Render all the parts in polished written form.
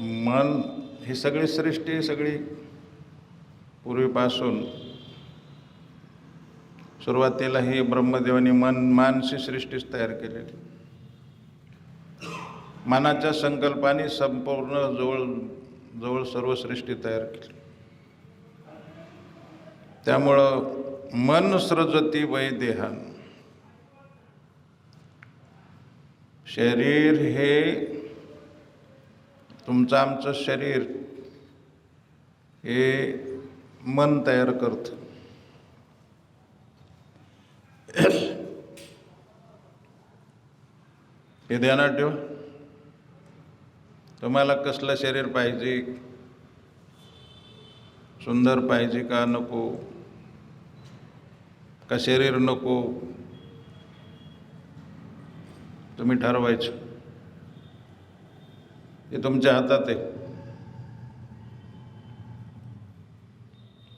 मन ही सगळी सृष्टी सगळी पूर्वीपासून सुरुवातीला ही ब्रह्मदेवानी मानसी सृष्टीच तयार केलेली. मनाच्या संकल्पाने संपूर्ण जवळ सर्व सृष्टी तयार केली. त्यामुळं मन सृजती वै देहान. शरीर हे तुमचं आमचं शरीर हे मन तयार करतं. हे ध्यानात ठेवा. तुम्हाला कसलं शरीर पाहिजे, सुंदर पाहिजे का नको, का शरीर नको, तुम्ही ठरवायचं. हे तुमच्या हातात आहे.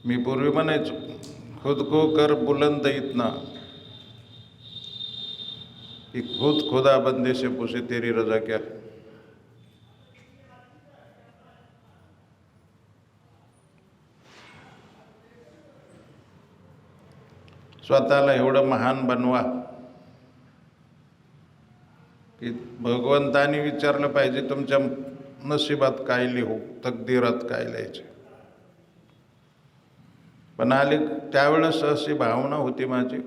मी पूर्वी म्हणायचो, खुद को कर बुलंद इतना कि खुद खुदा बंदे से पूछे तेरी रजा क्या. स्वतःला एवढं महान बनवा की भगवंतानी विचारलं पाहिजे तुमच्या नशिबात काय लिहू, तकदीरात काय लिहायचे. पण आली त्यावेळेस अशी भावना होती माझी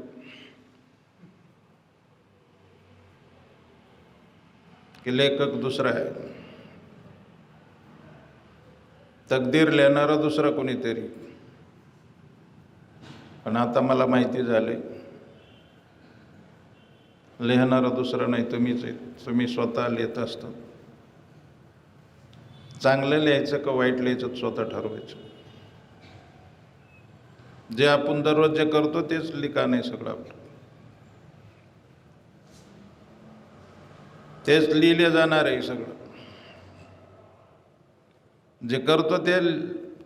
की लेखक दुसरा आहे, तकदीर लिहिणारा दुसरा कोणीतरी. पण आता मला माहिती झाले, लिहिणारा दुसरा नाही, तुम्हीच आहे. तुम्ही स्वतः लिहित असता. चांगलं लिहायचं का वाईट लिहायचं स्वतः ठरवायचं. जे आपण दररोज जे करतो तेच लिखाण आहे सगळं आपलं. तेच लिहिले जाणार आहे सगळं. जे करतो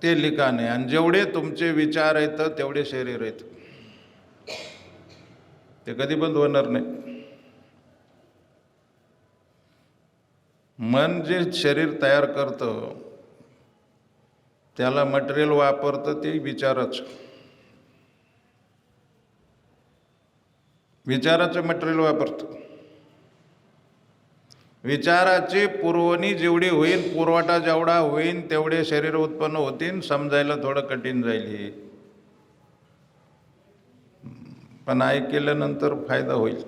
ते लिखाण आहे. आणि जेवढे तुमचे विचार आहेत तेवढे शरीर आहेत. ते कधी बंद होणार नाही. मन जे शरीर तयार करतं त्याला मटेरियल वापरतं ते विचाराचं. विचाराचं मटेरियल वापरतं. विचाराची पुरवणी जेवढी होईल, पुरवठा जेवढा होईल तेवढे शरीर उत्पन्न होतील. समजायला थोडं कठीण जाईल हे, पण ऐकल्यानंतर फायदा होईल.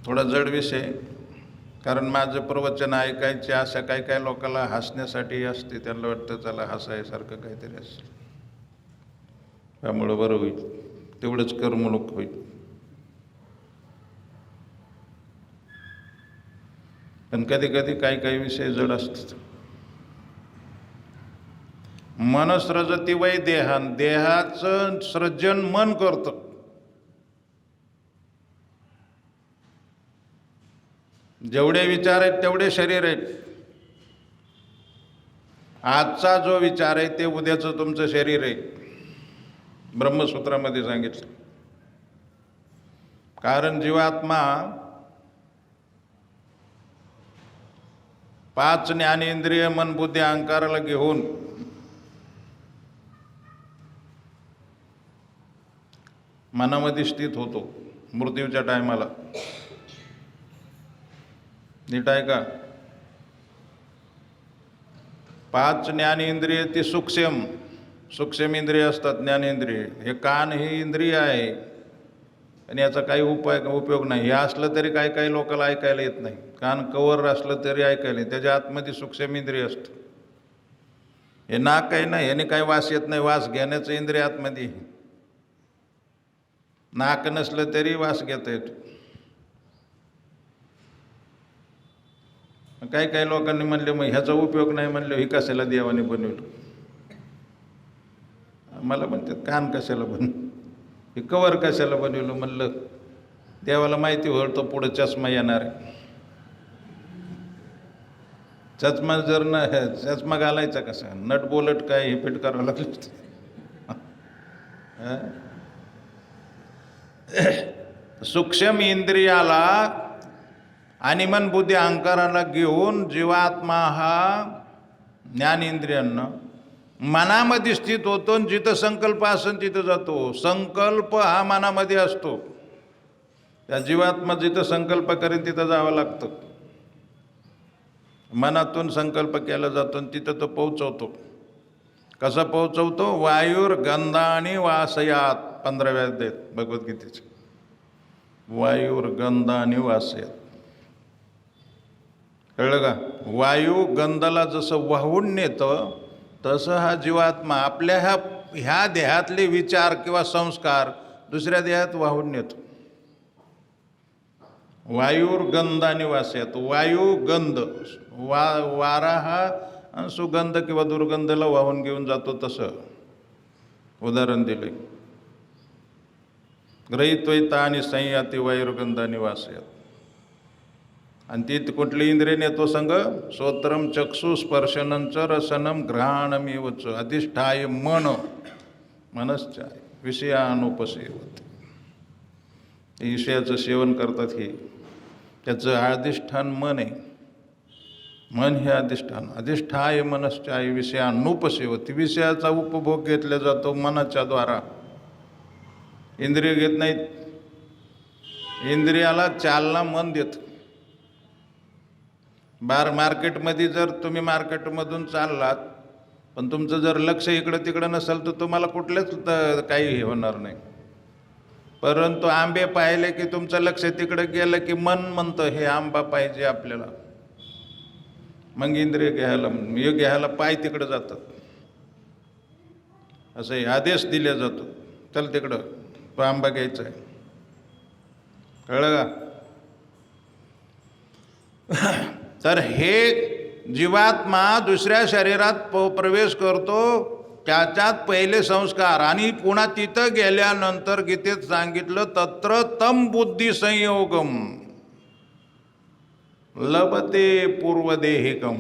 थोडा जड विषय, कारण माझं प्रवचन ऐकायचे अशा काही लोकांना हसण्यासाठी असते. त्यांना वाटतं चला हसायसारखं काहीतरी असेल, त्यामुळं बरं होईल, तेवढंच करमणूक होईल. पण कधी कधी काही विषय जड असतात. मन सृजती वै देहान. देहाचं सृजन मन करतं. जेवढे विचार आहेत तेवढे शरीर आहेत. आजचा जो विचार आहे ते उद्याचं तुमचं शरीर आहे, ब्रह्मसूत्रामध्ये सांगितलं. कारण जीवात्मा 5 ज्ञानेंद्रिय मन बुद्धी अहंकाराला घेऊन मनामध्ये स्थित होतो मृत्यूच्या टायमाला. नीट आहे का? 5 ज्ञानेंद्रिय ती सूक्ष्म इंद्रिय असतात. ज्ञानेंद्रिय हे कान ही इंद्रिय आहे आणि याचा काही उपयोग नाही. हे असलं तरी काही लोकांना ऐकायला येत नाही. कान कवर असलं तरी ऐकायला येत. त्याच्या आतमध्ये सूक्ष्म इंद्रिय असतं. हे नाक आहे ना, याने काही वास येत नाही. वास घेण्याचं इंद्रिय आतमध्ये. नाक नसलं तरी वास घेता येतो. काही लोकांनी म्हणले मग ह्याचा उपयोग नाही. म्हणले ही कशाला देवाने बनवलं. मला म्हणतात कान कशाला हे कवर कशाला बनवलं. म्हणलं देवाला माहिती होईल तो पुढे चष्मा येणार आहे. चष्मा जर चष्मा घालायचा कसा, नट बोलट काय हे फिट करावं लागलं. हं? सूक्ष्म इंद्रियाला आणि मन बुद्धी अहंकाराला घेऊन जीवात्मा हा ज्ञानेंद्रियांना मनामध्ये स्थित होतो आणि जिथं संकल्प असेल तिथं जातो. संकल्प हा मनामध्ये असतो. त्या जीवात्मा जिथं संकल्प करेन तिथं जावं लागतं. मनातून संकल्प केला जातो आणि तिथं तो पोहोचवतो. कसा पोहोचवतो? वायुर गंधानी वासयात 15व्या अध्यायात भगवद्गीतेचे. वायुर गंधानी वासयात. कळलं का? वायू गंधाला जसं वाहून नेतं तसं हा जीवात्मा आपल्या ह्या देहातले विचार किंवा संस्कार दुसऱ्या देहात वाहून नेतो. वायुर गंधानी वासयात. वायू गंध वारा हा सुगंध किंवा दुर्गंधला वाहून घेऊन जातो. तसं उदाहरण दिले. ग्रहीत्वैता आणि संयाती वायुर्गंधानी वासयात. आणि ती कुठली इंद्रिय नेतो संग? श्रोत्रम चक्षु स्पर्शनंच रसनम घ्राणमेवच अधिष्ठाय मन मनश्चाय विषयानुपसेवत. विषयाचं सेवन करतात हे. त्याचं अधिष्ठान मन आहे. मन हे अधिष्ठान. अधिष्ठाय मनश्चाय विषयानुपसेवत. विषयाचा उपभोग घेतला जातो मनाच्या द्वारा. इंद्रिय घेत नाहीत. इंद्रियाला चालना मन देतं. मार्केटमध्ये जर तुम्ही मार्केटमधून चाललात पण तुमचं जर लक्ष इकडं तिकडं नसेल तर तुम्हाला कुठलेच काही हे होणार नाही. परंतु आंबे पाहिले की तुमचं लक्ष तिकडं गेलं की मन म्हणतं हे आंबा पाहिजे आपल्याला. मग इंद्रिय घ्यायला पाय तिकडं जातात. असं आदेश दिला जातो, चल तिकडं तो आंबा घ्यायचा आहे. कळलं का? तर हे जीवात्मा दुसऱ्या शरीरात प्रवेश करतो. त्याच्यात पहिले संस्कार आणि पुन्हा तिथं गेल्यानंतर गीतेत सांगितलं तत्र तम बुद्धी संयोगम लभते पूर्वदेहिकम.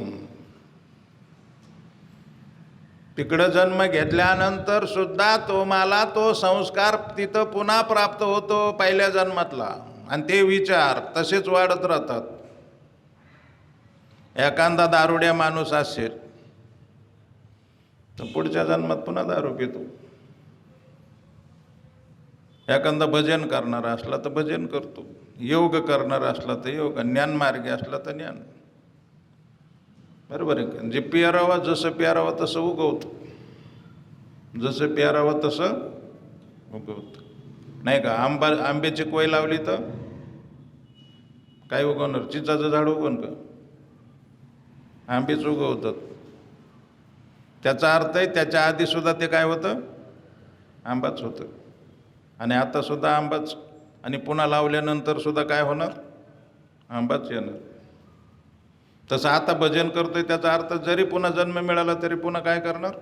तिकडं जन्म घेतल्यानंतर सुद्धा तुम्हाला तो संस्कार तिथं पुन्हा प्राप्त होतो पहिल्या जन्मातला. आणि ते विचार तसेच वाढत राहतात. एखादा दारुड्या माणूस असेल तर पुढच्या जन्मात पुन्हा दारू पितो. एखादा भजन करणारा असला तर भजन करतो. योग करणारा असला तर योग. ज्ञान मार्गी असला तर ज्ञान. बरोबर आहे का? जे प्यारावा जसं प्यारावा तसं उगवतं. जसं प्यारावा तसं उगवतं. नाही का? आंब्याची कोय लावली तर काय उगवणार? चिंचाचं झाड उगवण का? आंबेच उगवतात. त्याचा अर्थ आहे त्याच्या आधी सुद्धा ते काय होतं? आंबाच होतं. आणि आता सुद्धा आंबाच. आणि पुन्हा लावल्यानंतर सुद्धा काय होणार? आंबाच येणार. तसं आता भजन करतोय त्याचा अर्थ जरी पुन्हा जन्म मिळाला तरी पुन्हा काय करणार?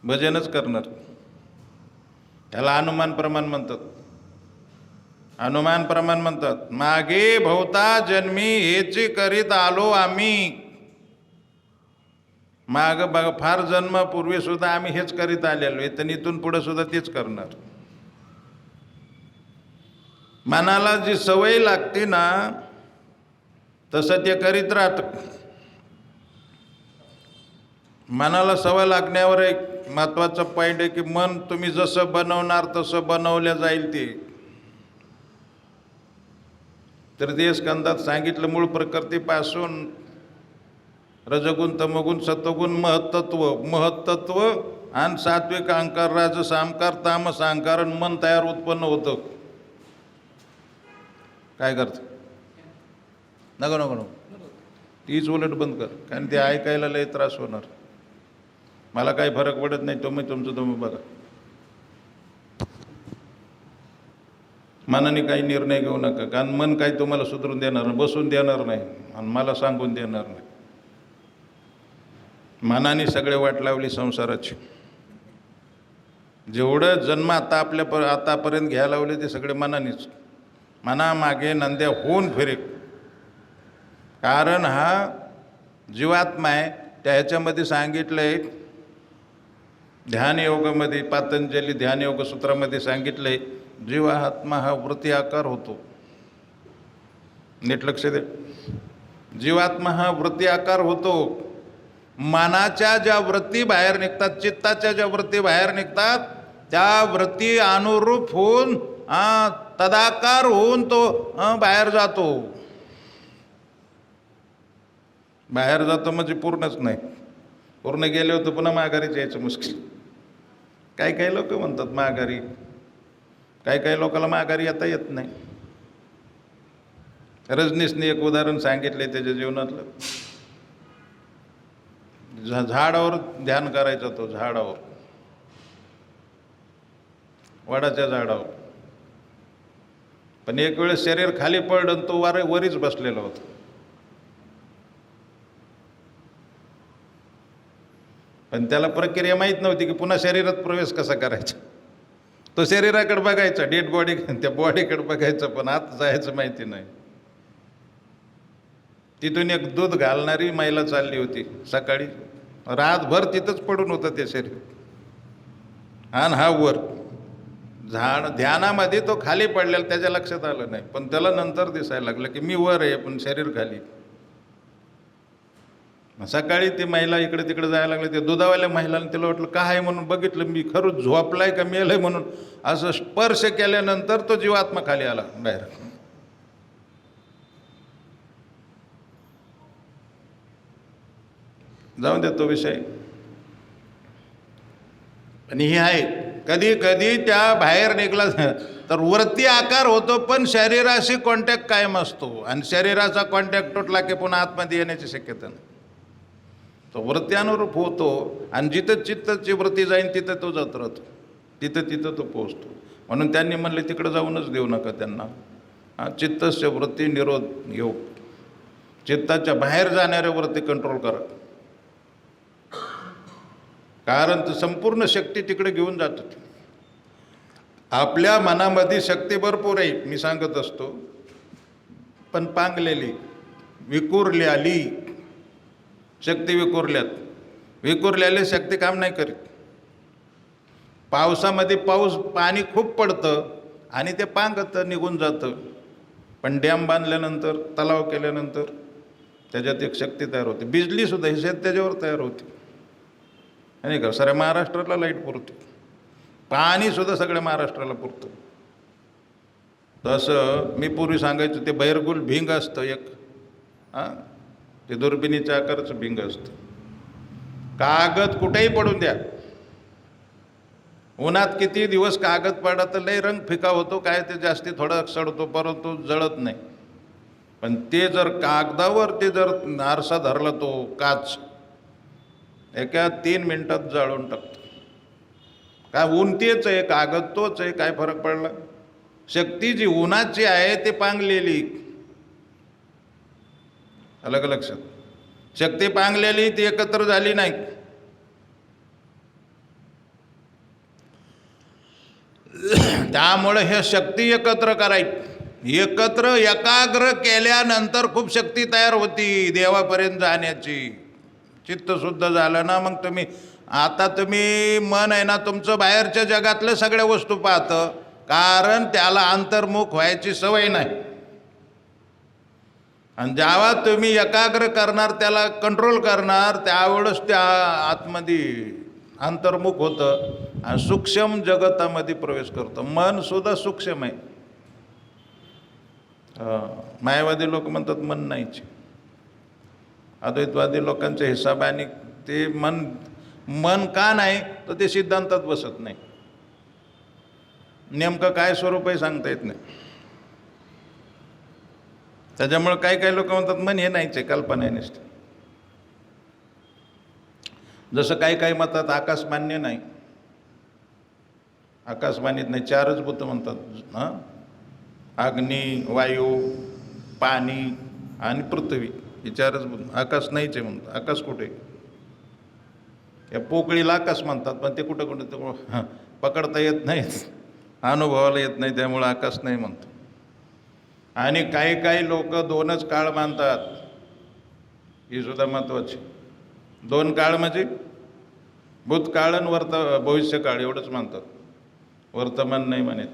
भजनच करणार. त्याला अनुमान प्रमाण म्हणतात. अनुमान प्रमाण म्हणतात. मागे भोवता जन्मी हेची करीत आलो आम्ही. माग बघ फार जन्मापूर्वी सुद्धा आम्ही हेच करीत आलेलो आहे. तर इथून पुढे सुद्धा तेच करणार. मनाला जी सवय लागते ना तसं ते करीत राहतं. मनाला सवय लागण्यावर एक महत्वाचा पॉईंट आहे की मन तुम्ही जसं बनवणार तसं बनवलं जाईल ते. तृतीय स्कंदात सांगितलं मूळ प्रकृतीपासून रजगुण तमगुण सत्वगुण महत्तत्व आणि सात्विक अहंकार राजस अहंकार तामस अहंकार मन तयार उत्पन्न होतं. काय करतं? नको नको नको तीच उलट बंद कर. कारण ते ऐकायला लय त्रास होणार. मला काही फरक पडत नाही. तुमचं तुम्ही बघा. मनाने काही निर्णय घेऊ नका. कारण मन काही तुम्हाला सुधरून देणार बसून देणार नाही आणि मला सांगून देणार नाही. मनाने सगळे वाट लावली संसाराची. जेवढं जन्म आतापर्यंत घ्यायला लावले ते सगळे मनानेच. मनामागे नंद्या होऊन फिरे. कारण हा जीवात्मा आहे. त्या ह्याच्यामध्ये सांगितलंय ध्यानयोगामध्ये पातंजली ध्यानयोग सूत्रामध्ये सांगितलंय, जीवात्मा हा वृत्ती आकार होतो. नीट लक्ष दे. जीवात्मा हा वृत्ती आकार होतो. मनाच्या ज्या वृत्ती बाहेर निघतात, चित्ताच्या ज्या वृत्ती बाहेर निघतात, त्या वृत्ती अनुरूप होऊन तदाकार होऊन तो बाहेर जातो. बाहेर जातो म्हणजे पूर्णच नाही. पूर्ण गेले होते पुन्हा माघारीच यायचं मुश्किल. काही काही लोक म्हणतात माघारी, काही काही लोकांना माघारी येता येत नाही. रजनीशने एक उदाहरण सांगितले त्याच्या जीवनातलं. झाडावर ध्यान करायचा तो, झाडावर, वडाच्या झाडावर. पण एक वेळेस शरीर खाली पडलं आणि तो वरीच बसलेला होता. पण त्याला प्रक्रिया माहीत नव्हती की पुन्हा शरीरात प्रवेश कसा करायचा. तो शरीराकडे बघायचा, डेड बॉडी, त्या बॉडीकडे बघायचं, पण आत जायचं माहिती नाही. तिथून एक दूध घालणारी महिला चालली होती सकाळी. रातभर तिथंच पडून होतं ते शरीर. आणि हा वर झाड ध्यानामध्ये तो खाली पडलेला, त्याच्या लक्षात आलं नाही. पण त्याला नंतर दिसायला लागलं की मी वर आहे पण शरीर खाली. सकाळी ती महिला इकडे तिकडे जायला लागली. ते दुधावाल्या महिलाने तिला वाटलं काय आहे म्हणून बघितलं, मी खरंच झोपलाय का मेलंय म्हणून. असं स्पर्श केल्यानंतर तो जीवात्मा खाली आला बाहेर. जाऊन दे तो विषय. आणि हे आहे, कधी कधी त्या बाहेर निघला तर वरती आकार होतो, पण शरीराशी कॉन्टॅक्ट कायम असतो. आणि शरीराचा कॉन्टॅक्ट तुटला की पुन्हा आतमध्ये येण्याची शक्यता नाही. तो वृत्ती अनुरूप होतो. आणि जिथं चित्तची वृत्ती जाईन तिथं तो जात राहतो, तिथं तो पोहोचतो. म्हणून त्यांनी म्हणले तिकडे जाऊनच देऊ नका त्यांना. चित्तस्य वृत्ती निरोध योग. चित्ताच्या बाहेर जाणाऱ्या वृत्ती कंट्रोल करा, कारण संपूर्ण शक्ती तिकडे घेऊन जातो. आपल्या मनामध्ये शक्ती भरपूर आहे, मी सांगत असतो, पण पांगलेली, विखुरली आली शक्ती. विखुरलेली शक्ती काम नाही करीत. पावसामध्ये पाणी खूप पडतं आणि ते पांगतं, निघून जातं. पण डॅम बांधल्यानंतर, तलाव केल्यानंतर त्याच्यात एक शक्ती तयार होते. बिजलीसुद्धा ही त्याच्यावर तयार होते. नाही का, साऱ्या महाराष्ट्राला लाईट पुरते. पाणीसुद्धा सगळ्या महाराष्ट्राला पुरतं. तसं मी पूर्वी सांगायचो, ते बैरगुल भिंग असतं एक, ते दुर्बिणीच्या आकाराचं भिंग असतं. कागद कुठेही पडून द्या, उन्हात किती दिवस कागद पडला तर लई रंग फिका होतो, काय ते जास्ती थोडा सडतो, परंतु जळत नाही. पण ते जर कागदावर ते जर आरसा धरला, तो काच एका 3 मिनिटात जाळून टाकतो. काय ऊन तेच आहे, कागद तोच आहे, काय फरक पडला. शक्ती जी उन्हाची आहे ते पांगलेली. अलग लक्षात. शक्ती पांगलेली, ती एकत्र झाली नाही. त्यामुळे हे शक्ती एकत्र करायची. एकाग्र केल्यानंतर खूप शक्ती तयार होती देवापर्यंत जाण्याची. चित्त शुद्ध झालं ना, मग तुम्ही मन आहे ना तुमचं, बाहेरच्या जगातल्या सगळ्या वस्तू पाहतं, कारण त्याला अंतर्मुख व्हायची सवय नाही. आणि जेव्हा तुम्ही एकाग्र करणार, त्याला कंट्रोल करणार, त्यावेळेस त्या आतमध्ये अंतर्मुख होतं आणि सूक्ष्म जगतामध्ये प्रवेश करतं. मन सुद्धा सूक्ष्म आहे. मायावादी लोक म्हणतात मन नाहीच. अद्वैतवादी लोकांच्या हिसाबाने ते मन का नाही, तर ते सिद्धांतात बसत नाही. नेमकं काय स्वरूप आहे सांगता येत नाही. त्याच्यामुळे काही लोक म्हणतात मन हे नाहीच आहे, कल्पना आहे नुसती. जसं काही म्हणतात आकाश मान्य नाही, आकाश मानित नाही. 4च भूत म्हणतात, अग्नी, वायू, पाणी आणि पृथ्वी. हे 4च भूत. आकाश नाहीच आहे म्हणतात. आकाश कुठे? या पोकळीला आकाश म्हणतात, पण ते कुठं ते पकडता येत नाही, अनुभवाला येत नाही, त्यामुळे आकाश नाही म्हणतात. आणि काही लोक 2च काळ मानतात. ही सुद्धा महत्वाची. 2 काळ म्हणजे भूतकाळ आणि भविष्यकाळ एवढंच मानतात, वर्तमान नाही मानित,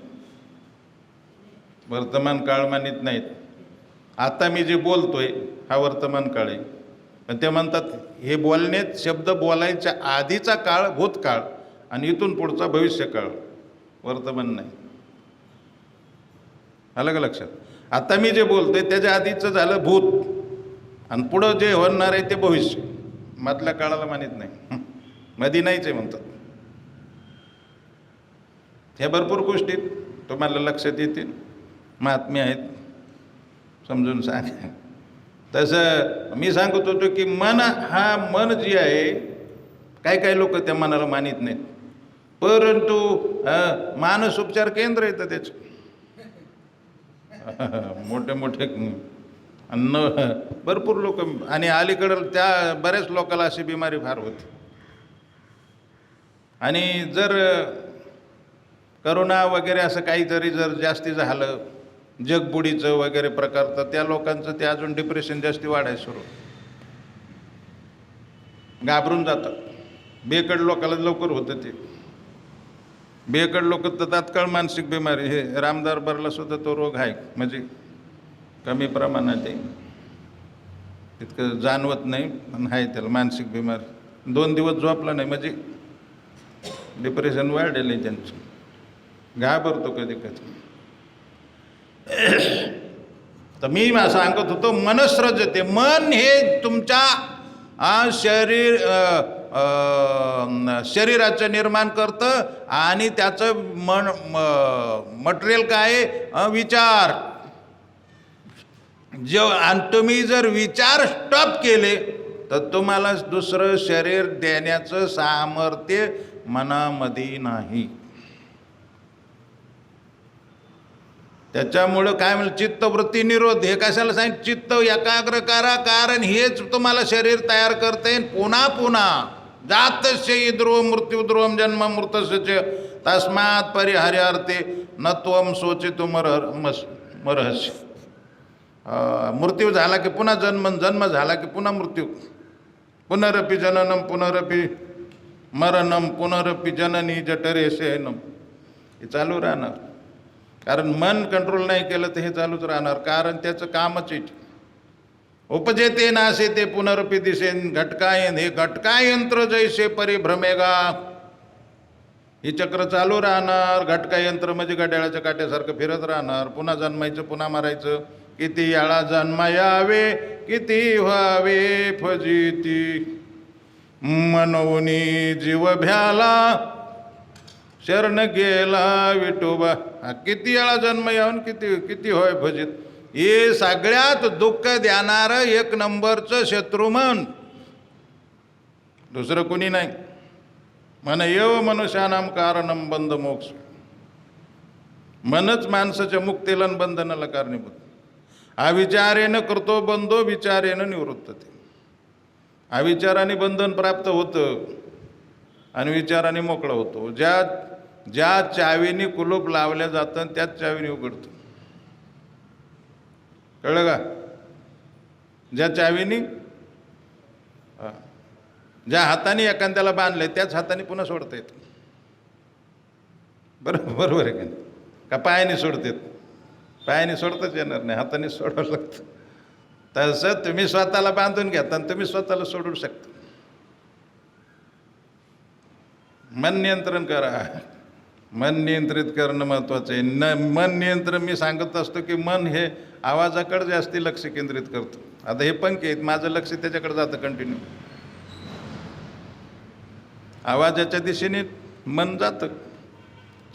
वर्तमान काळ मानित नाहीत. आता मी जे बोलतोय हा वर्तमान काळ आहे, पण ते म्हणतात हे बोलण्यात शब्द बोलायच्या आधीचा काळ भूतकाळ आणि इथून पुढचा भविष्यकाळ, वर्तमान नाही. आलं का लक्षात? आता मी जे बोलतोय त्याच्या आधीचं झालं भूत आणि पुढं जे होणार आहे ते भविष्य. मधल्या काळाला मानित नाही, मधी नाहीच आहे म्हणतात. ह्या भरपूर गोष्टी तुम्हाला लक्षात येतील, महात्मे आहेत, समजून सांग. तसं मी सांगत होतो की मन जी आहे, काही लोक त्या मनाला मानित नाहीत, परंतु मानस उपचार केंद्र येतं त्याचं. मोठे अन्न भरपूर लोक, आणि अलीकडं त्या बऱ्याच लोकांना अशी बिमारी फार होती. आणि जर करोना वगैरे असं काहीतरी जर जास्ती झालं, जगबुडीचं वगैरे प्रकार, तर त्या लोकांचं ते अजून डिप्रेशन जास्ती वाढायला सुरू, घाबरून जातात. बेकड लोकांना लवकर होतं ते. बेकड लोक तर तात्काळ मानसिक बिमारी, हे रामदरबारला सुद्धा तो रोग आहे, म्हणजे कमी प्रमाणात आहे, तितकं जाणवत नाही, पण आहे त्याला मानसिक बिमारी. 2 दिवस झोपला नाही म्हणजे डिप्रेशन वाढलेलं आहे त्यांचं, घाबरतो कधी कधी. तर मी सांगत होतो मनस्रजते, मन हे तुमच्या शरीराचं निर्माण करतं आणि त्याचं मटेरियल काय आहे? विचार. आणि तुम्ही जर विचार स्टॉप केले तर तुम्हाला दुसरं शरीर देण्याचं सामर्थ्य मनामध्ये नाही. त्याच्यामुळं काय म्हणलं, चित्तवृत्ती निरोध. हे कशाला सांग, चित्त एकाग्र करा, कारण हेच तुम्हाला शरीर तयार करते. पुन्हा पुन्हा जातस्य ध्रुव मृत्युध्रुवम जन्म मृतस्य तस्मात् परिहर्यार्थे न त्वं शोचितुमर्हसि. मृत्यू झाला की पुन्हा जन्म, जन्म झाला की पुन्हा मृत्यू. पुनरपि जननम पुनरपि मरणम पुनरपि जननी जठरे शयनम. हे चालू राहणार, कारण मन कंट्रोल नाही केलं तर हे चालूच राहणार, कारण त्याचं कामच आहे. उपजेते नासे ते पुनरपि दिसेन घटकायन. हे घटकायंत्र जैसे परिभ्रमेगा. हे चक्र चालू राहणार. घटकायंत्र म्हणजे घड्याळाच्या काट्यासारखं फिरत राहणार. पुन्हा जन्मायचं, पुन्हा मारायचं. किती याळा जन्मायावे, किती व्हावे फजिती. मनोनी जीव भ्याला, शरण गेला विठोबा. किती वेळा जन्म यावून किती किती होय फजित. हे सगळ्यात दुःख देणारं 1 नंबरचं शत्रू मन, दुसरं कुणी नाही. मन एव मनुष्यानाम कारणम बंध मोक्ष. मनच माणसाच्या मुक्तीला आणि बंधनाला कारणीभूत. अविचारेनं करतो बंधो, विचारेनं निवृत्तते. अविचाराने बंधन प्राप्त होतं आणि विचाराने मोकळं होतो. ज्या चावीने कुलूप लावल्या जातं त्याच चावीने उघडतं. कळलं का? ज्या चावीने, ज्या हाताने एखाद्याला बांधले त्याच हाताने पुन्हा सोडता येतं. बरोबर आहे का? पायाने सोडतात? पायाने सोडताच येणार नाही, हाताने सोडावं लागतं. तसं तुम्ही स्वतःला बांधून घेता आणि तुम्ही स्वतःला सोडू शकता. मन नियंत्रण करा. मन नियंत्रित करणं महत्त्वाचं आहे. मन नियंत्रण मी सांगत असतो की मन हे आवाजाकडे जास्ती लक्ष केंद्रित करतं. आता हे पंख आहेत, माझं लक्ष त्याच्याकडे जातं कंटिन्यू. आवाजाच्या दिशेने मन जातं.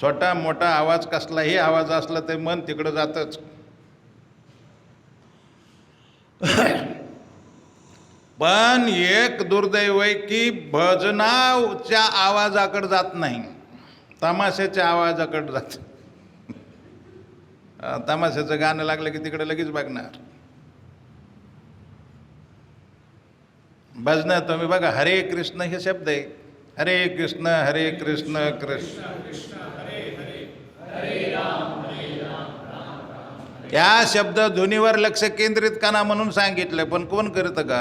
छोटा मोठा आवाज, कसलाही आवाज असला तर मन तिकडं जातंच. पण एक दुर्दैव आहे की भजनाच्या आवाजाकडे जात नाही, तमाशाच्या आवाजाकडे जात. तमाशाचं गाणं लागलं की तिकडे लगेच बघणार. भजन तुम्ही बघा, हरे कृष्ण हे शब्द आहे. हरे कृष्ण कृष्ण या शब्द ध्वनीवर लक्ष केंद्रित करा म्हणून सांगितलं, पण कोण करतं का?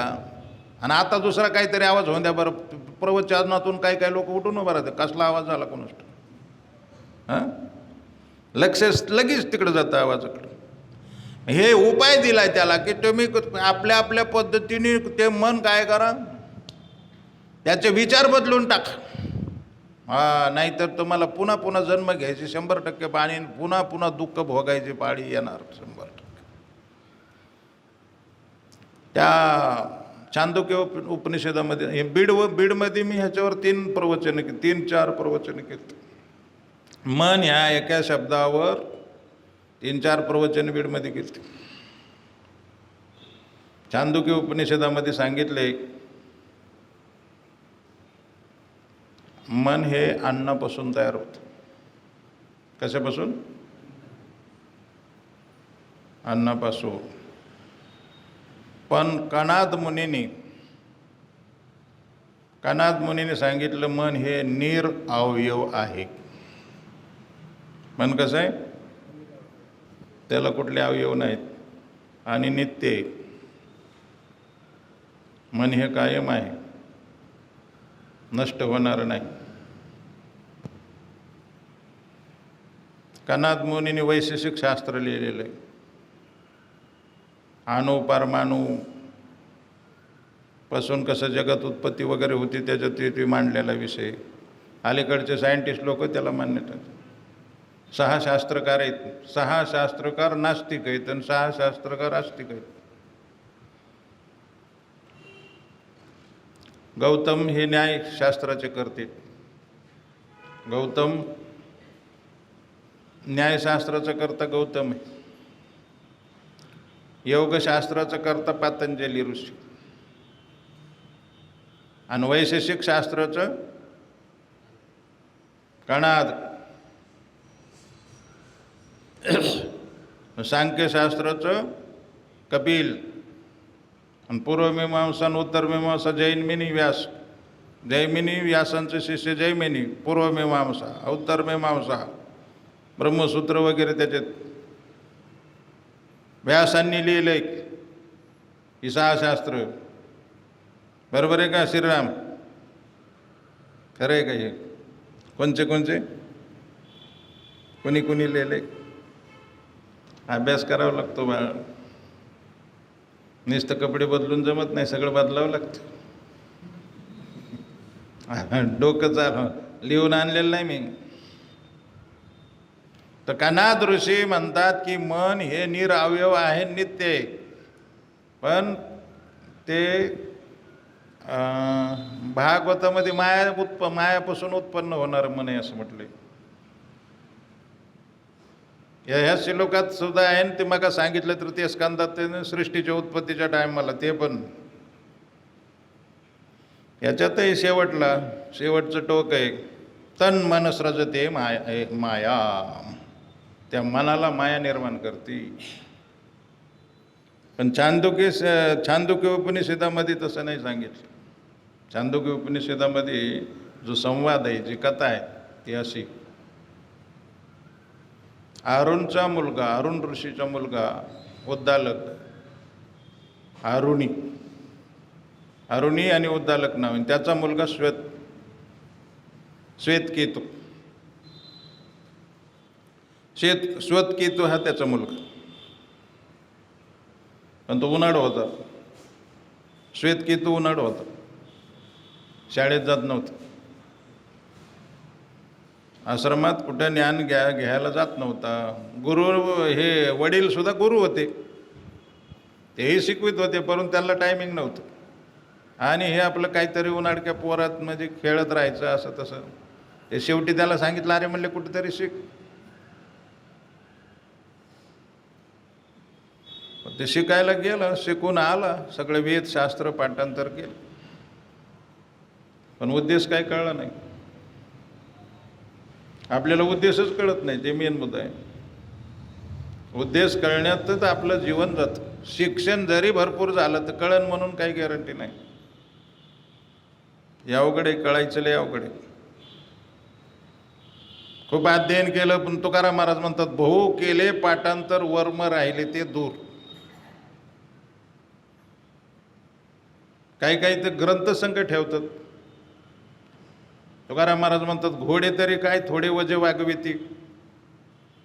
आणि आता दुसरा काहीतरी आवाज होऊन द्या बरं, प्रवचनातून काही काही लोक उठून उभा राहते, कसला आवाज झाला कोणास ठाऊक. हां, लक्ष लगेच तिकडे जातं आवाजाकडे. हे उपाय दिलाय त्याला की तुम्ही आपल्या आपल्या पद्धतीने ते मन काय करा, त्याचे विचार बदलून टाका. हा, नाहीतर तुम्हाला पुन्हा पुन्हा जन्म घ्यायची 100% पाणी, पुन्हा पुन्हा दुःख भोगायची पाळी येणार 100%. त्या छांदोग्य उपनिषदामध्ये हे बीडमध्ये मी ह्याच्यावर 3-4 प्रवचन केली. मन ह्या एका शब्दावर 3-4 प्रवचन बीडमध्ये केली. छांदोग्य उपनिषदामध्ये सांगितले, मन हे अन्नापासून तयार होतं. कशापासून? अन्नापासून. पण कणाद मुनीने सांगितलं मन हे निरअवयव आहे. मन कसं आहे? त्याला कुठले अवयव नाहीत आणि नित्य आहे. मन हे कायम आहे, नष्ट होणार नाही. कणाद मुनीने वैशेषिक शास्त्र लिहिलेलं आहे. अणु परमाणू पासून कसं जगात उत्पत्ती वगैरे होती त्याच्यात ते मांडलेला विषय. अलीकडचे सायंटिस्ट लोक त्याला मान्यता. 6 शास्त्रकार आहेत. 6 शास्त्रकार नास्तिक आहेत आणि 6 शास्त्रकार आस्तिक आहेत. गौतम हे न्यायशास्त्राचे करते. गौतम न्यायशास्त्राचा करता गौतम आहे. योगशास्त्राचं करता पतंजली ऋषी आणि वैशेषिक शास्त्राचं कणाद, सांख्यशास्त्राचं कपिल आणि पूर्वमीमांसा आणि उत्तरमीमांसा जैमिनी व्यास. जैमिनी व्यासांचे शिष्य जैमिनी, पूर्वमीमांसा, उत्तरमीमांसा, ब्रह्मसूत्र वगैरे त्याच्यात व्यासांनी लिहिलंय. ही 6 शास्त्र. बरोबर आहे का श्रीराम? खरं आहे का? हे कोणचे कोणी लिहिले? अभ्यास करावा लागतो बाळ. नुसतं कपडे बदलून जमत नाही, सगळं बदलावं लागतं. डोकं चाल लिहून आणलेलं नाही मी. तर कणाद ऋषी म्हणतात की मन हे निरअवयव आहे, नित्य आहे. पण ते भागवतामध्ये मायापासून उत्पन्न होणार मन आहे असं म्हटलंय. ह्या श्लोकात सुद्धा आहे. ते मग सांगितलं तर ते स्कंदात ते सृष्टीच्या उत्पत्तीच्या टायमाला ते पण. याच्यातही शेवटचं टोक आहे, तन मन सृजते माया. त्या मनाला माया निर्माण करते. पण छांदोग्य उपनिषदामध्ये तसं नाही सांगितलं. छांदोग्य उपनिषदामध्ये जो संवाद आहे, जी कथा आहे ती अशी. अरुण ऋषीचा मुलगा उद्दालक, अरुणी आणि उद्दालक नाव. त्याचा मुलगा श्वेतकेतू हा त्याचा मुलगा. पण तो उन्हाळ होता. श्वेतकेतू उन्हाळ होता, शाळेत जात नव्हता, आश्रमात कुठं ज्ञान घ्यायला जात नव्हता. गुरु हे वडील सुद्धा गुरु होते, तेही शिकवित होते, परंतु त्यांना टायमिंग नव्हतं. आणि हे आपलं काहीतरी उन्हाळक्या पोरात म्हणजे खेळत राहायचं असं तसं. ते शेवटी त्याला सांगितलं, अरे म्हणले कुठेतरी शिक. ते शिकायला गेलं, शिकून आला, सगळे वेद शास्त्र पाठांतर केलं, पण उद्देश काय कळला नाही. आपल्याला उद्देशच कळत नाही, ते मेन मुद्दा आहे. उद्देश कळण्यातच आपलं जीवन जातं. शिक्षण जरी भरपूर झालं तर कळण म्हणून काही गॅरंटी नाही. यावकडे कळायचं लय अवघडे. खूप अध्ययन केलं, पण तुकाराम महाराज म्हणतात, बहु केले पाठांतर वर्म राहिले ते दूर. काही तर ग्रंथसंघ ठेवतात, तुकाराम महाराज म्हणतात घोडे तरी काय थोडे वजे वागविती.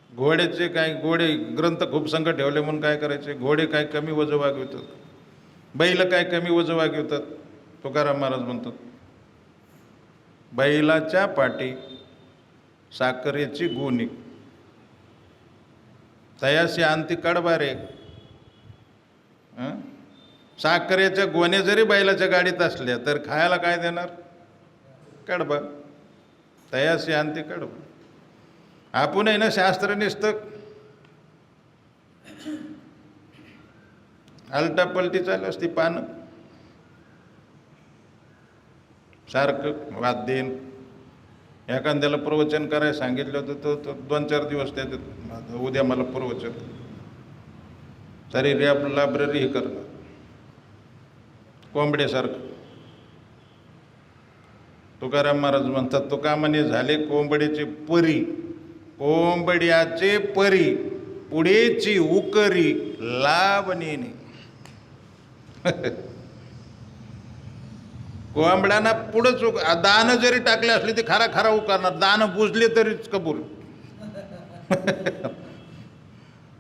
घोड्याचे काय घोडे ग्रंथ खूप संघ ठेवले म्हणून काय करायचे, घोडे काय कमी वजं वागवितात, बैल काय कमी वजं वागवितात. तुकाराम महाराज म्हणतात बैलाच्या पाठी साखरेची गोणी तयाशी आणती कडबारे. साखरेच्या गोण्या जरी बैलाच्या गाडीत असल्या तर खायला काय देणार, कडबा. तयाशी आणती कडबा. आपण आहे ना शास्त्र निसतं आलटापलटी चालू असती पानं सारखं वाद्यन. एखाद्याला प्रवचन करायला सांगितलं होतं तर 2-4 दिवस त्याच्यात उद्या मला प्रवचन सारी लायब्ररी हे करणार कोंबड्यासारखं. तुकाराम महाराज म्हणतात तुका म्हणे झाले कोंबड्याचे परी, कोंबड्याचे परी पुढेची उकरी लाभ नेणे. कोंबड्यांना पुढंच दानं जरी टाकले असले ते खरा खरा उकारणार, दानं बुजले तरीच कबूल.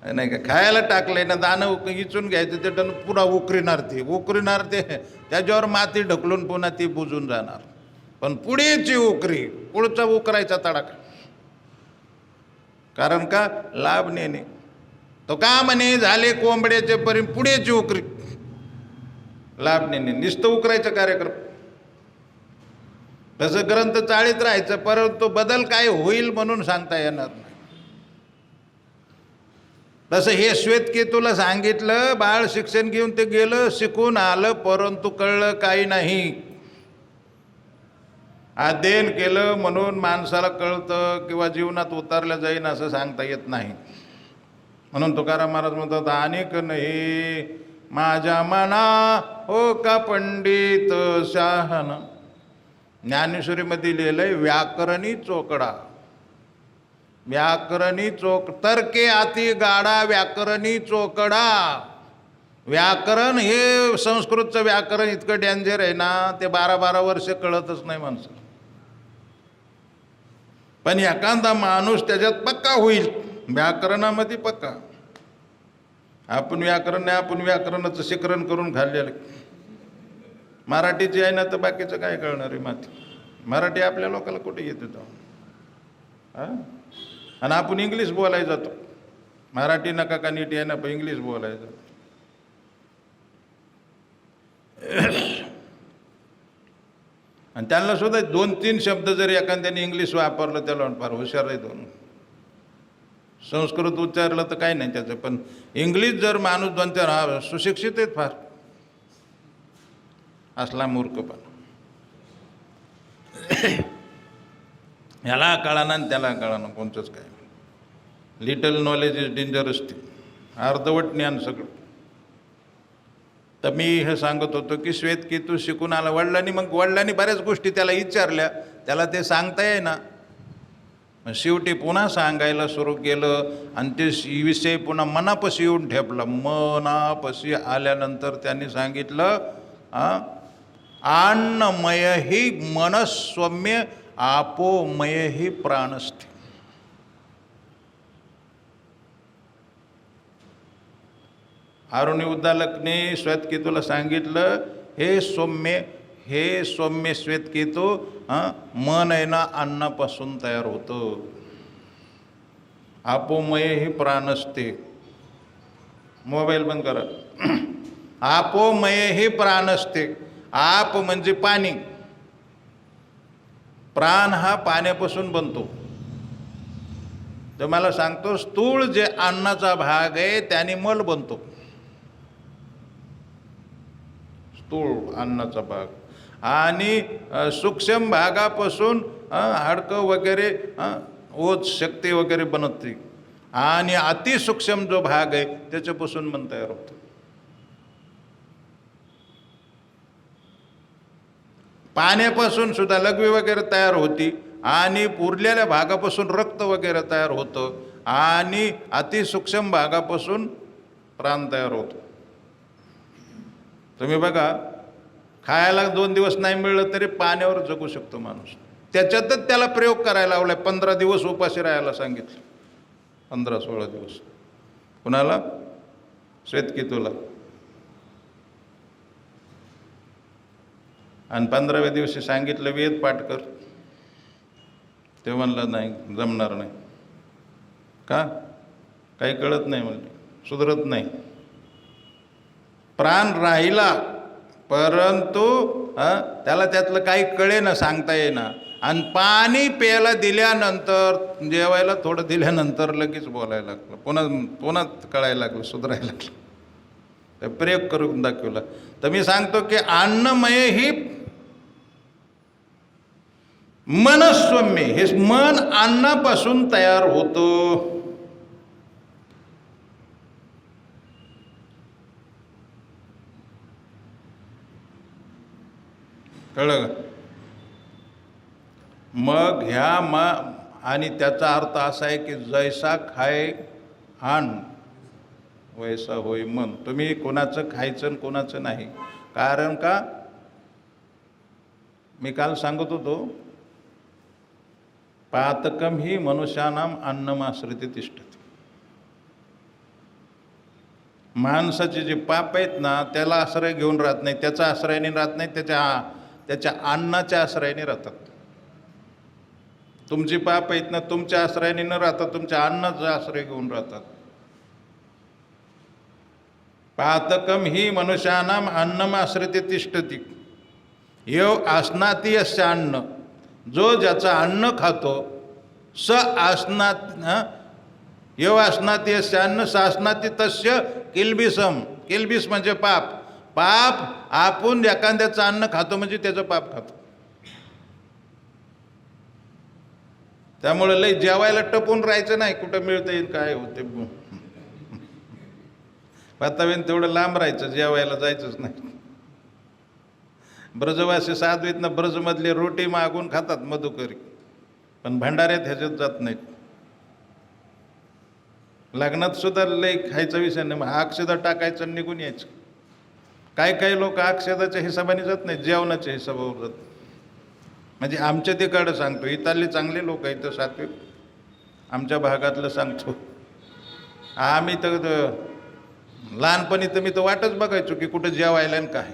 नाही का खायला टाकलंय ना दानं इचून घ्यायचं ते पुन्हा उकरीणार ते त्याच्यावर माती ढकलून पुन्हा ती बुजून जाणार. पण पुढेची उकरी, पुढचा उकरायचा तडाखा. कारण का लाभ नेणे. तो का म्हणे झाले कोंबड्याचे परी पुढेची उकरी लाभ नेणे. नुसतं उकरायचा कार्यक्रम. तसं ग्रंथ चाळीत राहायचं, परंतु बदल काय होईल म्हणून सांगता येणार नाही. तसं हे श्वेतकेतूला सांगितलं, बाळ शिक्षण घेऊन ते गेलं, शिकून आलं, परंतु कळलं काही नाही. अध्ययन केलं म्हणून माणसाला कळतं किंवा जीवनात उतरलं जाईन असं सांगता येत नाही. म्हणून तुकाराम महाराज म्हणतात अनेक नाही माझ्या मना हो का पंडित शहाण. ज्ञानेश्वरीमध्ये लिहिलंय व्याकरणी चोकडा. व्याकरणी तर्के अति गाडा व्याकरणी चोकडा. व्याकरण हे संस्कृतचं व्याकरण इतकं डेंजर आहे ना, ते 12-12 वर्ष कळतच नाही माणसाला. पण एखादा माणूस त्याच्यात पक्का होईल, व्याकरणामध्ये पक्का. आपण व्याकरण नाही, आपण व्याकरणाचं शिकरण करून खाल्लेलं. मराठीची आहे ना तर बाकीचं काय कळणार आहे. मराठी आपल्या लोकांना कुठे येते तो. आणि आपण इंग्लिश बोलायला जातो. मराठी नका का नीट आहे ना, पण इंग्लिश बोलायला जातो. आणि त्यांना सुद्धा 2-3 शब्द जरी एखाद्याने इंग्लिश वापरलं त्याला फार हुशार आहे दोन. संस्कृत उच्चारलं तर काही नाही त्याचं, पण इंग्लिश जर माणूस 2-4 सुशिक्षित आहेत फार, असला मूर्खपणा. ह्याला कळाना आणि त्याला कळाना, कोणतंच काय. Little knowledge is dangerous thing. अर्धवट ज्ञान सगळं. तर मी हे सांगत होतो की श्वेतकेतू शिकून आला वडिलांनी. मग वडिलांनी बऱ्याच गोष्टी त्याला विचारल्या, त्याला ते सांगता येईना. मग शेवटी पुन्हा सांगायला सुरू केलं आणि ते विषय पुन्हा मनापाशी येऊन ठेपला. मनापाशी आल्यानंतर त्यांनी सांगितलं अन्नमय ही मनस्सौम्य आपोमय ही प्राणस्थे. आरुणी उद्दालकने श्वेतकेतूला सांगितलं हे सौम्य श्वेतकेतू, मन आहे ना अन्नापासून तयार होतं. आपोमय ही प्राणस्थे. मोबाईल बंद करा. आपोमय ही प्राणस्थे. आप म्हणजे पाणी, प्राण हा पाण्यापासून बनतो. तर मला सांगतो स्थूळ जे अन्नाचा भाग आहे त्याने मल बनतो. स्थूळ अन्नाचा भाग. आणि सूक्ष्म भागापासून हाडकं वगैरे ओज शक्ती वगैरे बनते. आणि अतिसूक्ष्म जो भाग आहे त्याच्यापासून मन तयार होतं. पाण्यापासून सुद्धा लघवी वगैरे तयार होती आणि उरलेल्या भागापासून रक्त वगैरे तयार होतं आणि अतिसूक्ष्म भागापासून प्राण तयार होतो. तुम्ही बघा खायला 2 दिवस नाही मिळलं तरी पाण्यावर जगू शकतो माणूस. त्याच्यातच त्याला प्रयोग करायला लावलाय. 15 दिवस उपाशी राहायला सांगितलं, 15-16 दिवस. कुणाला? श्वेतकेतूला. आणि 15व्या दिवशी सांगितलं वेद पाठ कर. ते म्हणलं नाही, जमणार नाही. का? काही कळत नाही म्हणले, सुधरत नाही. प्राण राहिला परंतु त्याला त्यातलं काही कळेना, सांगता येईना. आणि पाणी प्यायला दिल्यानंतर, जेवायला थोडं दिल्यानंतर लगेच बोलायला लागलं, पुन्हा कळायला लागलं, सुधारायला लागलं. ते प्रयोग करून दाखवला. तर मी सांगतो की अन्नमय ही मनस्वम्य, हे मन अन्नापासून तयार होतं. कळलं का? मग आणि त्याचा अर्थ असा आहे की जैसा खाय अन्न वैसा होय मन. तुम्ही कोणाचं खायचं आणि कोणाचं नाही. कारण का? मी काल सांगत होतो, पातकम ही मनुष्यानाम अन्नमाश्रिते तिष्ठते. माणसाचे जे पाप आहेत ना, त्याला आश्रय घेऊन राहत नाही, त्याचा आश्रयाने राहत नाही, त्याच्या अन्नाच्या आश्रयाने राहतात. तुमची पाप आहेत ना, तुमच्या आश्रयाने न राहता तुमच्या अन्नाचा आश्रय घेऊन राहतात. पातकम ही मनुष्यानाम अन्नमाश्रिते तिष्ठती. यो आसनाती अस्य अन्न, जो ज्याचं अन्न खातो, स आसनात यो आसनाती अस्य अन्न स आसनाती तस्य किल्बिसम. किल्बिस म्हणजे पाप. पाप आपण एखाद्याचं अन्न खातो म्हणजे त्याचं पाप खातो. त्यामुळे लई जेवायला टपून राहायचं नाही, कुठं मिळतं येईल काय होते पातावेन तेवढं लांब राहायचं, जेवायला जायचंच नाही. ब्रजवासी साधू आहेत ना, ब्रजमधले रोटी मागून खातात मधुकरी, पण भंडाऱ्यात ह्याच्यात जात नाहीत. लग्नात सुद्धा लई खायचा विषय नाही, मग अक्षदा टाकायचं आणि निघून यायचं. काही लोक अक्षदाच्या हिशोबाने जात नाहीत, जेवणाच्या हिशोबावर जात. म्हणजे आमच्या तिकडं सांगतो, इथले चांगले लोक आहेत तर सात्विक, आमच्या भागातलं सांगतो. आम्ही तर लहानपणी तर मी तर वाटच बघायचो की कुठं जेवायला आणि काय.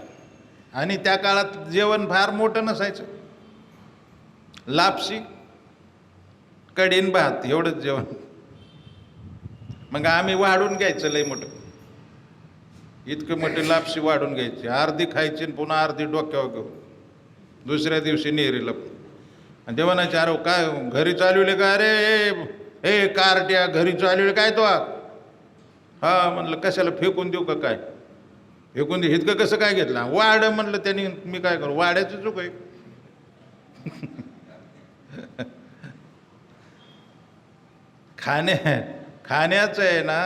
आणि त्या काळात जेवण फार मोठं नसायचं, लापशी कढीन भात एवढंच जेवण. मग आम्ही वाढून घ्यायचं लई मोठं, इतकं मोठी लापशी वाढून घ्यायची, अर्धी खायची आणि पुन्हा अर्धी डोक्यावर घेऊन दुसऱ्या दिवशी नेरीला. आणि ते म्हणायचे, अरे काय घरी चालवले का? अरे हे कारट्या घरी चालवले काय तो? हा म्हणलं कशाला, फेकून देऊ का काय? फेकून दे. इतकं कसं काय घेतलं? वाढ म्हणलं त्यांनी, मी काय करू? वाड्याचं चूक आहे. खाण्याचं आहे ना,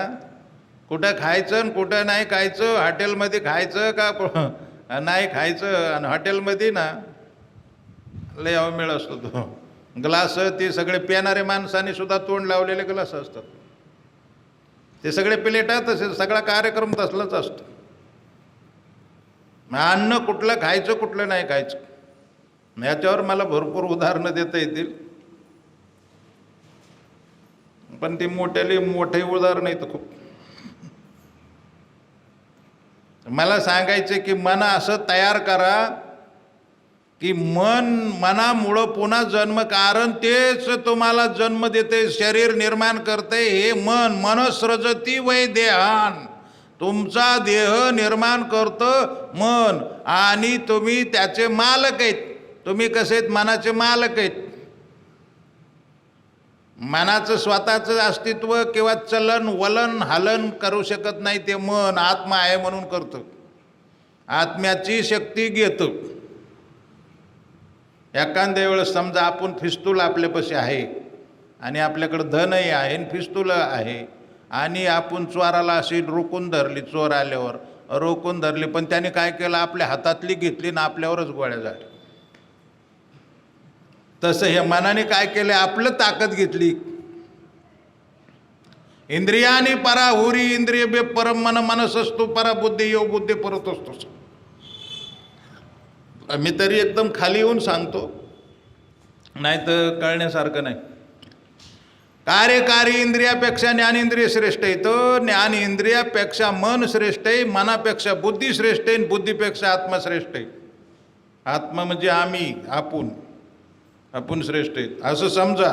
कुठं खायचं आणि कुठं नाही खायचं. हॉटेलमध्ये खायचं का नाही खायचं. आणि हॉटेलमध्ये ना लय अवमेळ असतो तो. ग्लास ते सगळे पिणारे माणसाने सुद्धा तोंड लावलेले ग्लास असतात, ते सगळे प्लेटात तसे, सगळा कार्यक्रम तसलाच असतो. अन्न कुठलं खायचं कुठलं नाही खायचं, याच्यावर मला भरपूर उदाहरणं देता येतील, पण ती मोठे उदाहरण आहेत खूप. मला सांगायचे की मन असं तयार करा की मनामुळं पुन्हा जन्म, कारण तेच तुम्हाला जन्म देते, शरीर निर्माण करते. हे मनसृजती वै देहान, तुमचा देह निर्माण करतं मन, आणि तुम्ही त्याचे मालक आहेत. तुम्ही कसे आहेत? मनाचे मालक आहेत. मनाचं स्वतःचं अस्तित्व किंवा चलन वलन हलन करू शकत नाही, ते मन आत्मा आहे म्हणून करतं, आत्म्याची शक्ती घेतं. एखाद्या वेळेस समजा आपण फिस्तूल आपल्यापाशी आहे आणि आपल्याकडं धनही आहे आणि फिस्तूल आहे, आणि आपण चोराला अशी रोखून धरली, चोर आल्यावर रोखून धरली, पण त्याने काय केलं? आपल्या हातातली घेतली ना आपल्यावरच गोळ्या झाल्या. तसं हे मनाने काय केलं? आपलं ताकद घेतली. इंद्रियानी पराहुरी इंद्रिय बे परम मन मनसस्तु परा बुद्धी यो बुद्धी परत असतो. मी तरी एकदम खाली येऊन सांगतो, नाही तर कळण्यासारखं नाही. कार्यकारी इंद्रियापेक्षा ज्ञानेंद्रिय श्रेष्ठ आहे. तर ज्ञानेंद्रियापेक्षा मन श्रेष्ठ आहे, मनापेक्षा बुद्धी श्रेष्ठ आहे, बुद्धीपेक्षा आत्मा श्रेष्ठ आहे. आत्मा म्हणजे आम्ही, आपण श्रेष्ठ आहेत असं समजा.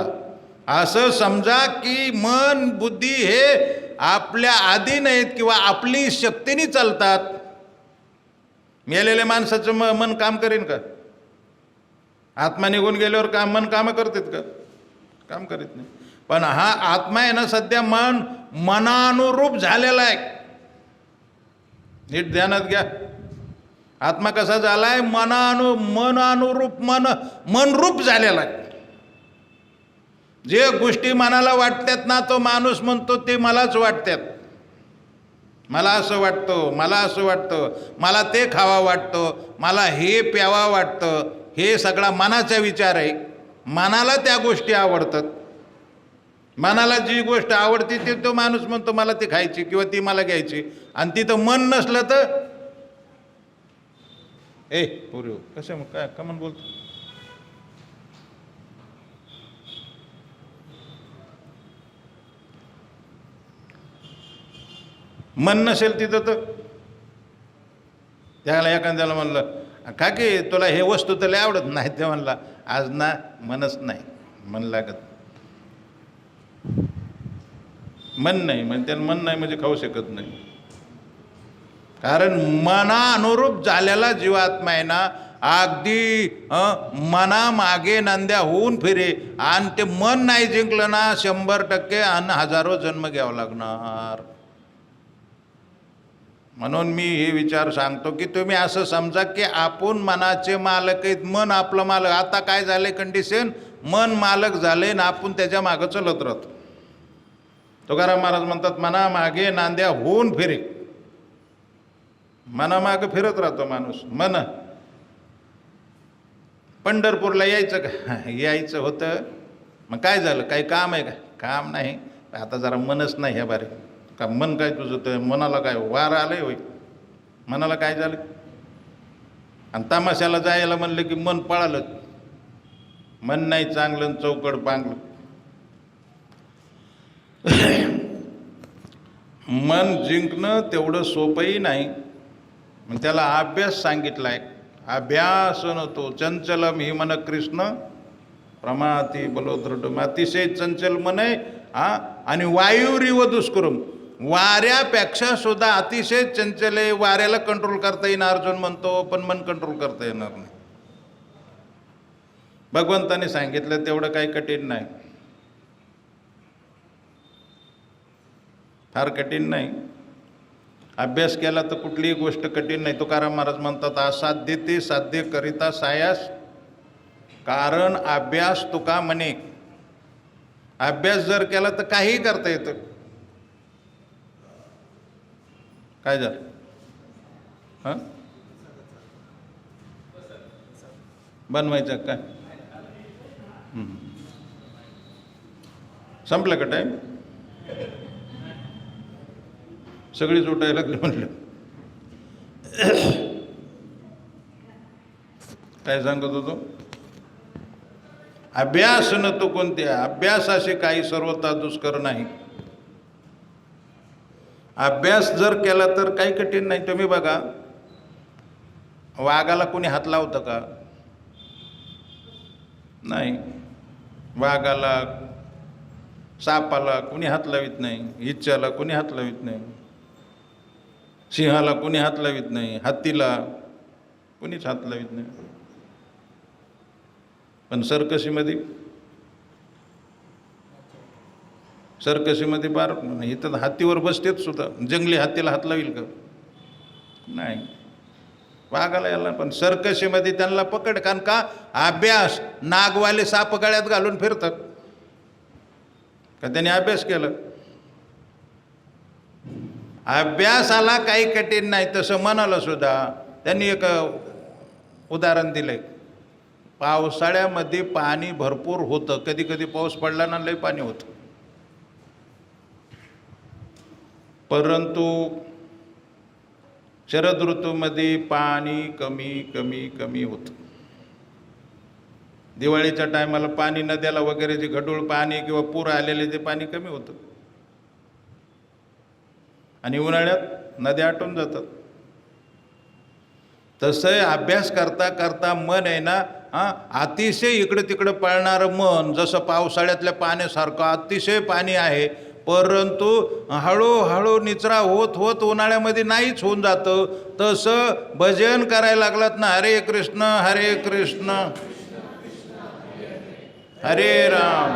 असं समजा की मन बुद्धी हे आपल्या अधीन आहेत किंवा आपली शक्तीने चालतात. मेलेल्या माणसाचं मन काम करेन का? आत्मा निघून गेल्यावर मन कामं करतात का? काम करीत नाही. पण हा आत्मा आहे ना सध्या मनानुरूप झालेला आहे. नीट ध्यानात घ्या. आत्मा कसा झालाय? मनानुरूप मनरूप झालेला आहे. जे गोष्टी मनाला वाटतात ना तो माणूस म्हणतो ते मलाच वाटतात. मला असं वाटतं, मला असं वाटतं, मला ते खावा वाटतं, मला हे प्यावा वाटतं. हे सगळा मनाचा विचार आहे. मनाला त्या गोष्टी आवडतात. मनाला जी गोष्ट आवडते ते तो माणूस म्हणतो मला ती खायची किंवा ती मला घ्यायची. आणि तिथं मन नसलं तर पुरे कशा काय कमन बोलतो. मन नसेल तिथं तर त्याला एखाद्याला म्हणलं का की तुला हे वस्तू तर लय आवडत नाही, ते म्हणला आज ना मनच नाही, मन लागत. मन नाही म्हणजे त्याला मन नाही म्हणजे खाऊ शकत नाही. कारण मनानुरूप झालेला जीवात्मा आहे ना अगदी मना मागे नांद्या होऊन फिरे. आणि ते मन नाही जिंकलं ना 100% आणि हजारो जन्म घ्यावं लागणार. म्हणून मी हे विचार सांगतो की तुम्ही असं समजा की आपण मनाचे मालक आहेत, मन आपलं मालक. आता काय झालंय कंडिशन? मन मालक झाले ना आपण त्याच्या मागं चलत राहतो. तुकाराम महाराज म्हणतात मना मागे नांद्या होऊन फिरे. मनामागं फिरत राहतो माणूस. मन पंढरपूरला यायचं का? यायचं होतं. मग काय झालं? काही काम आहे का? काम नाही. आता जरा मनच नाही ह्या बारे का. मन काय तुझं? तर मनाला काय वार आलंय होय? मनाला काय झालं? आणि तमाशाला जायला म्हणलं की मन पळालं. मन नाही चांगलं चौकड पांगलं. मन जिंकणं तेवढं सोपंही नाही. मग त्याला अभ्यास सांगितलाय. अभ्यास नव्हतो चंचलम ही मन कृष्ण प्रमाती बलोदृढ. अतिशय चंचल मन आहे आणि वायुरिव दुष्कर्म. वाऱ्यापेक्षा सुद्धा अतिशय चंचल आहे. वाऱ्याला कंट्रोल करता येणार अर्जुन म्हणतो, पण मन कंट्रोल करता येणार नाही. भगवंताने सांगितलं तेवढं काही कठीण नाही, फार कठीण नाही. अभ्यास केला तर कुठलीही गोष्ट कठीण नाही. तुकाराम महाराज म्हणतात असाध्य ते साध्य करिता सायास. कारण अभ्यास तुका म्हणे. अभ्यास जर केला तर काहीही करता येतं. काय झालं? बनवायचं काय? संपलं का टाईम? सगळीच उठायला लागली म्हणलं. काय सांगत होतो? अभ्यास न तो कोणत्या अभ्यासाशी काही सर्वता दुष्कर नाही. अभ्यास जर केला तर काही कठीण नाही. तुम्ही बघा वाघाला कोणी हात लावतं का? नाही. वाघाला सापाला कोणी हात लावित नाही. इच्छाला कोणी हात लावित नाही. सिंहाला कोणी हात लावित नाही. हत्तीला कोणीच हात लावित नाही. पण सर्कशीमध्ये बार इथं हत्तीवर बसतेच सुद्धा. जंगली हत्तीला हात लावील का? नाही. वाघाला याला पण सर्कशीमध्ये त्यांना पकड. कारण का? अभ्यास. नागवाले साप गळ्यात घालून फिरतात का? त्याने अभ्यास केलं. अभ्यासाला काही कठीण नाही. तसं मनाला सुद्धा त्यांनी एक उदाहरण दिलंय. पावसाळ्यामध्ये पाणी भरपूर होतं. कधी कधी पाऊस पडला ना लय पाणी होतं. परंतु शरद ऋतूमध्ये पाणी कमी कमी कमी होतं. दिवाळीच्या टायमाला पाणी नद्याला वगैरे जे गढूळ पाणी किंवा पूर आलेले ते पाणी कमी होतं आणि उन्हाळ्यात नद्या आटून जातात. तसं अभ्यास करता करता मन आहे ना अतिशय इकडे तिकडे पळणारं मन, जसं पावसाळ्यातल्या पाण्यासारखं अतिशय पाणी आहे, परंतु हळूहळू निचरा होत होत उन्हाळ्यामध्ये नाहीच होऊन जातं. तसं भजन करायला लागलात ना, हरे कृष्ण हरे राम,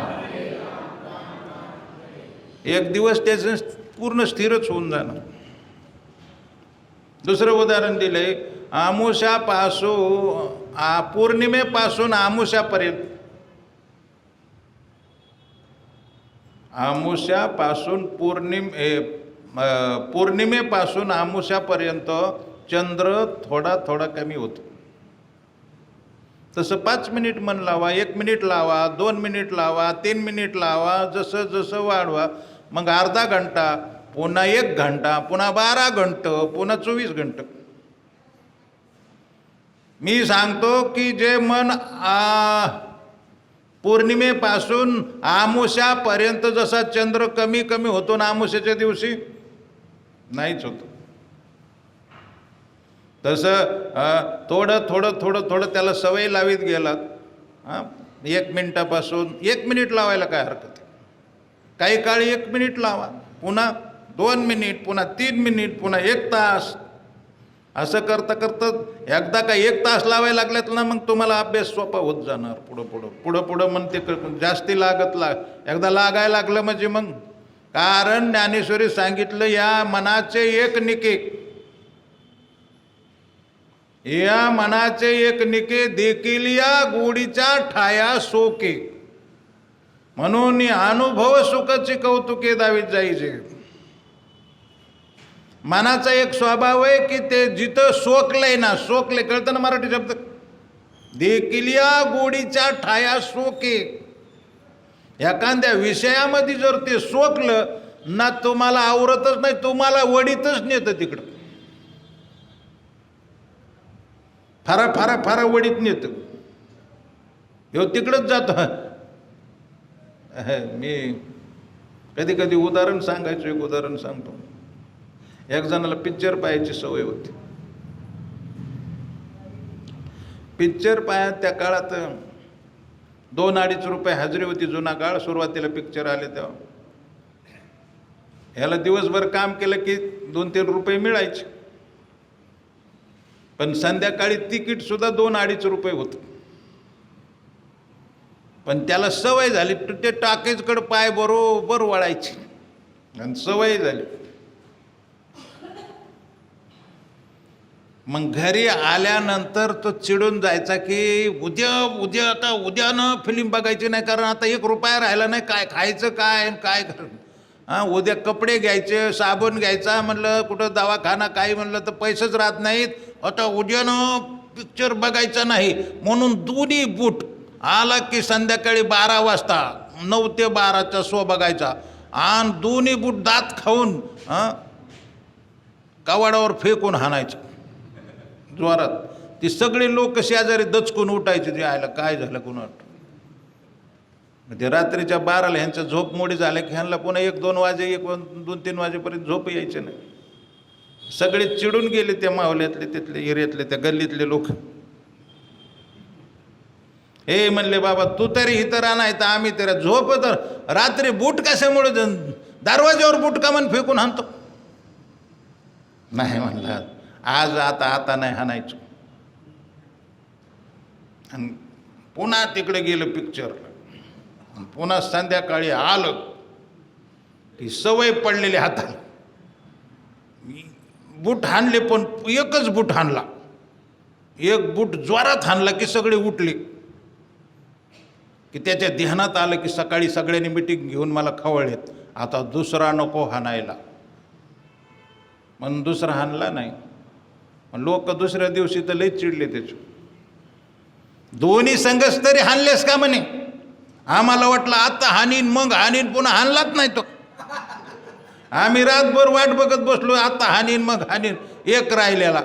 एक दिवस त्याचं पूर्ण स्थिरच होऊन जाणं. दुसरं उदाहरण दिलंय, पौर्णिमेपासून आमुष्यापर्यंत, पौर्णिमेपासून आमुष्यापर्यंत चंद्र थोडा थोडा कमी होतो. तसं 5 मिनिट मन लावा, 1 मिनिट लावा, 2 मिनिट लावा, 3 मिनिट लावा, जसं जसं वाढवा. मग अर्धा घंटा, पुन्हा 1 घंटा, पुन्हा 12 घंटे, पुन्हा 24 घंटे. मी सांगतो की जे मन पौर्णिमेपासून आमुष्यापर्यंत जसा चंद्र कमी कमी होतो ना आमुष्याच्या दिवशी नाहीच होतो, तसं थोडं थोडं थोडं थोडं त्याला सवय लावीत गेलात. 1 मिनिटापासून 1 मिनिट लावायला काय हरकत आहे. काही काळी 1 मिनिट लावा, पुन्हा 2 मिनिट, पुन्हा 3 मिनिट, पुन्हा 1 तास. असं करता करता एकदा का 1 तास लावायला लागल्यात ना, मग तुम्हाला अभ्यास सोपा होत जाणार. पुढं मग ते जास्ती एकदा लागायला लागलं म्हणजे मग. कारण ज्ञानेश्वरी सांगितलं, या मनाचे एक निके देखील या गोडीच्या ठाया सोके, म्हणून अनुभव सुखाची कौतुके दावीत जायचे. मनाचा एक स्वभाव आहे की ते जिथं सोकलंय ना, सोकले कळतं ना मराठी शब्द, देखील या गोडीच्या ठाया सोके. एखाद्या विषयामध्ये जर ते सोकलं ना, तुम्हाला आवरतच नाही, तुम्हाला वडीतच नेतं तिकडं, फारा वडीत नेतं, ह्यो तिकडंच जातो. मी कधी कधी उदाहरण सांगायचो, एक उदाहरण सांगतो. एक जणाला पिक्चर पाहायची सवय होती. पिक्चर पाहायला त्या काळात 2-2.5 रुपये हजेरी होती. जुना काळ, सुरुवातीला पिक्चर आले तेव्हा. ह्याला दिवसभर काम केलं की 2-3 रुपये मिळायचे, पण संध्याकाळी तिकीट सुद्धा 2-2.5 रुपये होतं. पण त्याला सवय झाली, ते टाकीजकडे पाय बरोबर वळायची आणि सवय झाली. मग घरी आल्यानंतर तो चिडून जायचा की उद्या ना फिल्म बघायची नाही, कारण आता 1 रुपया राहिला नाही, काय खायचं काय उद्या कपडे घ्यायचे, साबण घ्यायचा, म्हणलं कुठं दवाखाना काही म्हणलं तर पैसेच राहत नाहीत. आता उद्यानं पिक्चर बघायचा नाही म्हणून दोन्ही बूट आला की संध्याकाळी 12 वाजता 9 ते 12चा शो बघायचा, आणि दोन्ही बूट दात खाऊन कवाडावर फेकून हाणायचं जोरात. ती सगळे लोक शेजारी दचकून उठायचे, ते आयला काय झालं कुणा. ते रात्रीच्या 12ला ह्यांच्या झोप मोडी झाल्या की ह्यांना पुन्हा 1-2 वाजे 2-3 वाजेपर्यंत झोप यायचे नाही. सगळे चिडून गेले त्या मावल्यातले, तिथले एरियातले, त्या गल्लीतले लोक. हे म्हणले, बाबा तू तरी इथं राहणार तर आम्ही तर झोप, तर रात्री बूट कशामुळे दरवाज्यावर बूट का म्हण फेकून हाणतो. नाही म्हणला, आज आता नाही हाणायचो. आणि पुन्हा तिकडे गेलं पिक्चर. पुन्हा संध्याकाळी आलं की सवय पडलेली हाताला, बूट हाणले, पण एकच बूट हाणला. एक बूट जोरात हाणला की सगळे उठले, की त्याच्या ध्यानात आलं की सकाळी सगळ्यांनी मिटिंग घेऊन मला खवळलेत, आता दुसरा नको हाणायला. म्हणून दुसरा हाणला नाही. लोक दुसऱ्या दिवशी तर लई चिडले त्याचे. दोन्ही संघच तरी हाणलेस का म्हणे. आम्हाला वाटलं आता हानीन, मग हानीन, पुन्हा हाणलाच नाही तो. आम्ही रातभर वाट बघत बसलो, आता हानीन मग हानीन, एक राहिलेला.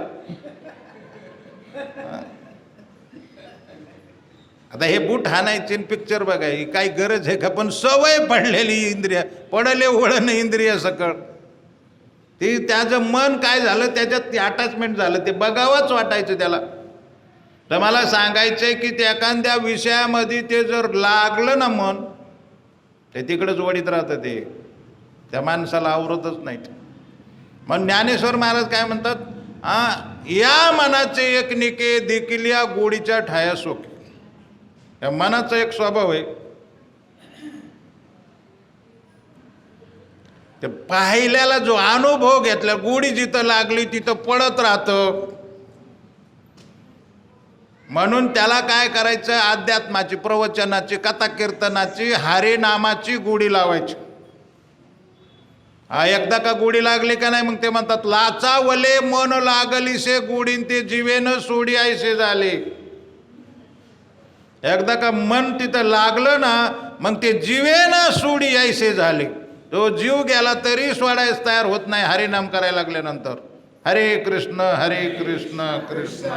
आता हे बूट हाणायचे पिक्चर बघाय काही गरज आहे का? पण सवय पडलेली इंद्रिय, पडले वळण इंद्रिय सकळ, ती त्याचं मन काय झालं त्याच्यात ते अटॅचमेंट झालं, ते बघावंच वाटायचं त्याला. तर मला सांगायचंय की त्या एखाद्या विषयामध्ये ते जर लागलं ना मन, ते तिकडंच वडीत राहतं, ते त्या माणसाला आवरतच नाही. मग ज्ञानेश्वर महाराज काय म्हणतात, या मनाचे एक निके देखिल्या गोडीच्या ठाया सोके. या मनाचा एक स्वभाव आहे, ते पाहिल्याला जो अनुभव घेतला, गोडी जिथं लागली तिथं पडत राहतं. म्हणून त्याला काय करायचं, अध्यात्माची, प्रवचनाची, कथा कीर्तनाची, हरे नामाची गोडी लावायची. एकदा का गोडी लागली का नाही, मग ते म्हणतात लाचावले मन लागलीसे गोडीन ते जीवेनं सोडी आयसे झाले. एकदा का मन तिथं लागलं ना, मग ते जीवेनं सोडी यायसे झाले. तो जीव गेला तरी सोडायच तयार होत नाही हरिनाम करायला लागल्यानंतर. हरे कृष्ण कृष्ण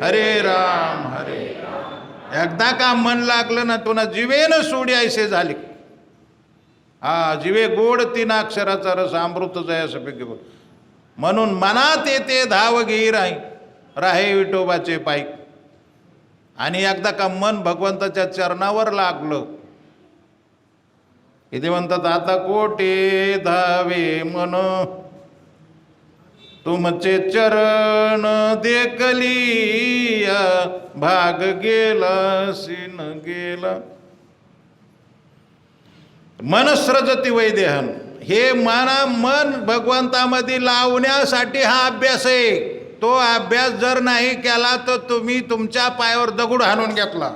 हरे राम हरे. एकदा का मन लागलं ना, तो ना जीवेनं सोडी आयसे झाले. जीवे गोड तीन अक्षराचा रस अमृत जय असं पैकी. म्हणून मनात येते धाव घेई राहे विठोबाचे पायी. आणि एकदा का मन भगवंताच्या चरणावर लागलं, इथे म्हणतात आता कोटे धावे मन तुमचे चरण देखली भाग गेला सीन गेला. मनस्रजती वैदेहन, हे मन भगवंतामध्ये लावण्यासाठी हा अभ्यास आहे. तो अभ्यास जर नाही केला तर तुम्ही तुमच्या पायावर दगड हाणून घेतला.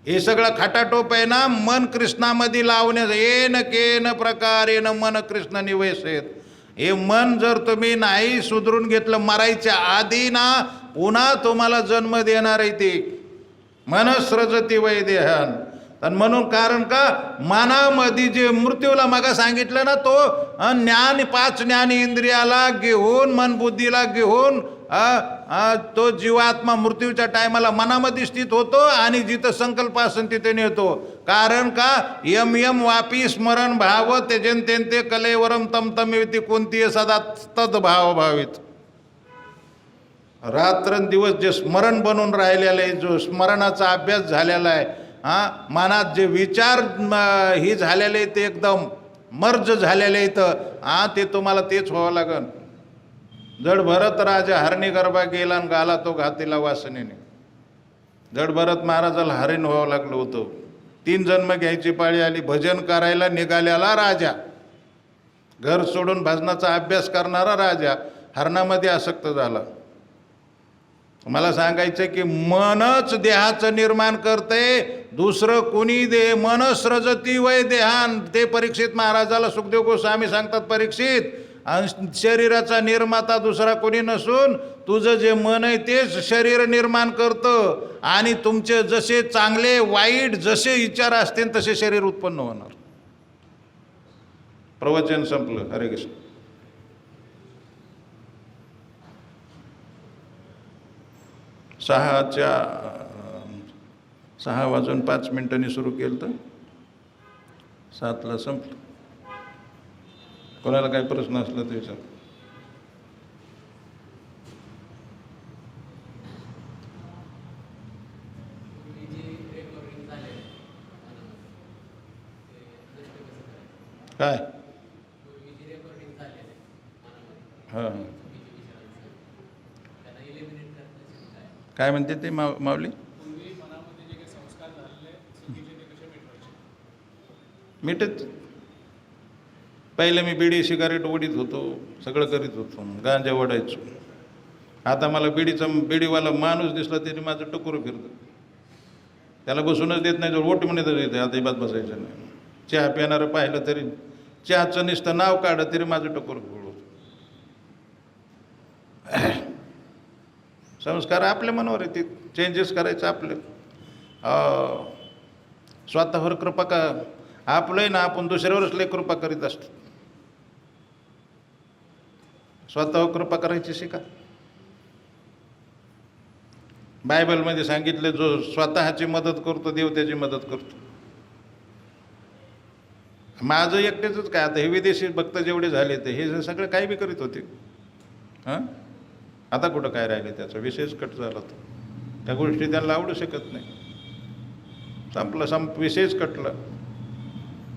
हे सगळं खटाटोप आहे ना, मन कृष्णामध्ये लावण्याचं. येन केन प्रकारेन मन कृष्ण निवसेत. हे मन जर तुम्ही नाही सुधरून घेतलं, मरायच्या आधी ना पुन्हा तुम्हाला जन्म देणार आहे ते. मनस्रजती वैदेहन. आणि म्हणून कारण का मनामध्ये जे मृत्यूला मग सांगितलं ना, तो पाच ज्ञान इंद्रियाला घेऊन, मन बुद्धीला घेऊन तो जीवात्मा मृत्यूच्या टायमाला मनामध्ये स्थित होतो आणि जिथं संकल्प असेल तिथे नेतो. कारण का यम वापी स्मरण भाव ते कलेवरम तमतमेती कोणती सदा तद्भाव भावित. रात्रंदिवस जे स्मरण बनून राहिलेलं आहे, जो स्मरणाचा अभ्यास झालेला आहे, मनात जे विचार ही झालेले ते एकदम मर्ज झालेले आहेत, ते तुम्हाला तेच व्हावं लागन. जड भरत राजा हरणी गरबा गेला आणि गाला तो घातीला वासनेने. जड भरत महाराजाला हरिण व्हावं लागलं होतं. 3 जन्म घ्यायची पाळी आली. भजन करायला निघालेला राजा, घर सोडून भजनाचा अभ्यास करणारा राजा हरणामध्ये आसक्त झाला. मला सांगायचं की मनच देहाचं निर्माण करते, दुसरं कोणी दे. मनस्रजती वै देहान. ते परीक्षित महाराजाला सुखदेव गोस्वामी सांगतात, परीक्षित शरीराचा निर्माता दुसरा कोणी नसून तुझं जे मन आहे तेच शरीर निर्माण करतं. आणि तुमचे जसे चांगले वाईट जसे विचार असतील तसे शरीर उत्पन्न होणार. प्रवचन संपलं. हरे कृष्ण. 6:05 सुरू केलं तर 7ला संपलं. कोणाला काही प्रश्न असला तर विचार. काय हां काय म्हणते ते माऊली? मिटत. पहिले मी बिडी सिगारेट ओढीत होतो, सगळं करीत होतो, गांजा ओढायचो. आता मला बिडीवाला माणूस दिसला तरी माझं टकोरं फिरतं. त्याला बसूनच देत नाही. जर ओट म्हणत येते आता बात बसायचं नाही. चहा पिणारं पाहिलं तरी चहाचं नुसतं नाव काढलं तरी माझं टकोरं फिरत. संस्कार आपल्या मनावर आहे, ते चेंजेस करायचं आपलं. स्वतःवर कृपा का आपलंही ना, आपण दुसऱ्यावरच लय कृपा करीत असतो. स्वतःवर कृपा करायची शिका. बायबलमध्ये सांगितले, जो स्वतःची मदत करतो देव त्याची मदत करतो. माझं एकटेच काय, आता हे विदेशी भक्त जेवढे झाले ते हे सगळं काही बी करीत होते. हां, आता कुठं काय राहिले, त्याचा विषयच कट झाला. तो त्या गोष्टी त्यांना आवडू शकत नाही. संपलं, विषयच कटला.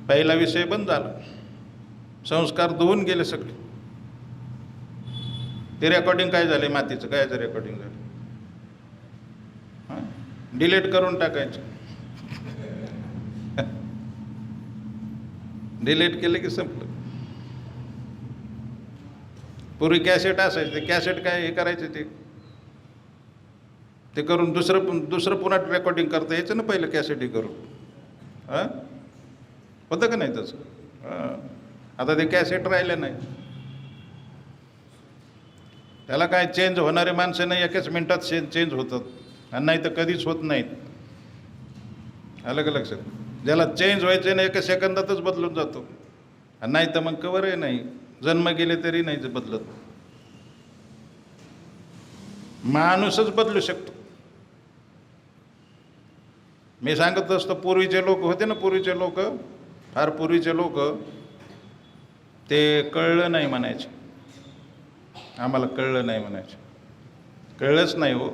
पहिला विषय बंद झाला, संस्कार धुवून गेले सगळे. ते रेकॉर्डिंग काय झाले, मातीचं कायचं रेकॉर्डिंग झालं, हां, डिलीट करून टाकायचं. डिलीट केलं की संपलं. पूर्वी कॅसेट असायचे, ते कॅसेट काय हे करायचे, ते करून दुसरं पुन्हा रेकॉर्डिंग करता यायचं ना, पहिलं कॅसेट हे करून. हां, होतं का नाही तसं? हां, आता ते कॅसेट राहिलं नाही. त्याला काय चेंज होणारे माणसं नाही, एकाच मिनिटात चेंज होतात, आणि नाही तर कधीच होत नाहीत. अलग लक्षात, ज्याला चेंज व्हायचे नाही एका सेकंदातच बदलून जातो, आणि नाही तर मग कवरही नाही, जन्म गेले तरी नाही बदलत. माणूसच बदलू शकतो. मी सांगत असतो, पूर्वीचे लोक होते ना, पूर्वीचे लोक, फार पूर्वीचे लोक, ते कळलं नाही म्हणायचे, आम्हाला कळलं नाही म्हणायचे. कळलंच नाही हो.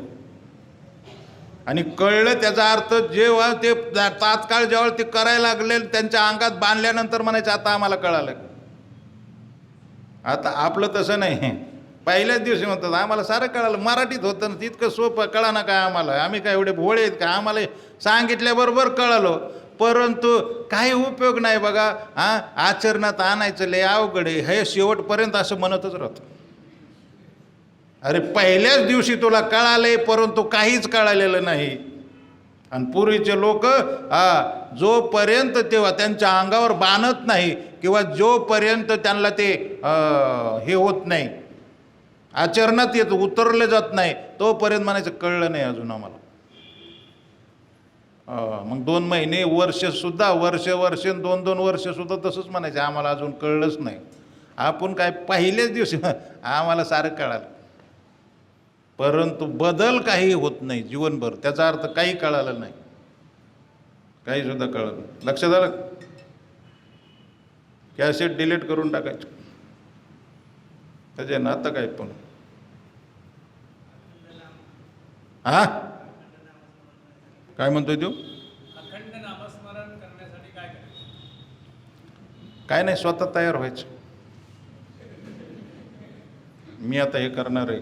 आणि कळलं त्याचा अर्थ जेव्हा ते तात्काळ जेव्हा ते करायला लागले, त्यांच्या अंगात बांधल्यानंतर म्हणायचं आता आम्हाला कळालं. आता आपलं तसं नाही, पहिल्याच दिवशी म्हणतात आम्हाला सारं कळालं. मराठीत होतं ना, तितकं सोपं, कळा ना काय आम्हाला, आम्ही काय एवढे भोळे आहेत का, आम्हाला सांगितल्याबरोबर कळालं. परंतु काही उपयोग नाही बघा. हां, आचरणात आणायचं लय अवघड आहे, हे शेवटपर्यंत असं म्हणतच राहतं. अरे पहिल्याच दिवशी तुला कळालंय, परंतु काहीच कळालेलं नाही. आणि पूर्वीचे लोक जोपर्यंत तेव्हा त्यांच्या अंगावर बांधत नाही, किंवा जोपर्यंत त्यांना ते हे होत नाही, आचरणात येत उतरले जात नाही, तोपर्यंत म्हणायचं कळलं नाही अजून आम्हाला. मग 2 महिने, वर्षसुद्धा, वर्ष 2 वर्षसुद्धा तसंच म्हणायचं, आम्हाला अजून कळलंच नाही. आपण काय पहिल्याच दिवशी आम्हाला सारं कळालं, परंतु बदल काही होत नाही जीवनभर. त्याचा अर्थ काही कळालं नाही, काही सुद्धा कळलं. लक्षात आलं? कॅसेट डिलीट करून टाकायचं, त्याचे नातं काय पण. हा, काय म्हणतोय तो? अखंड नामस्मरण करण्यासाठी काय करायचं? काय नाही, स्वतः तयार व्हायचं. मी आता हे करणार आहे,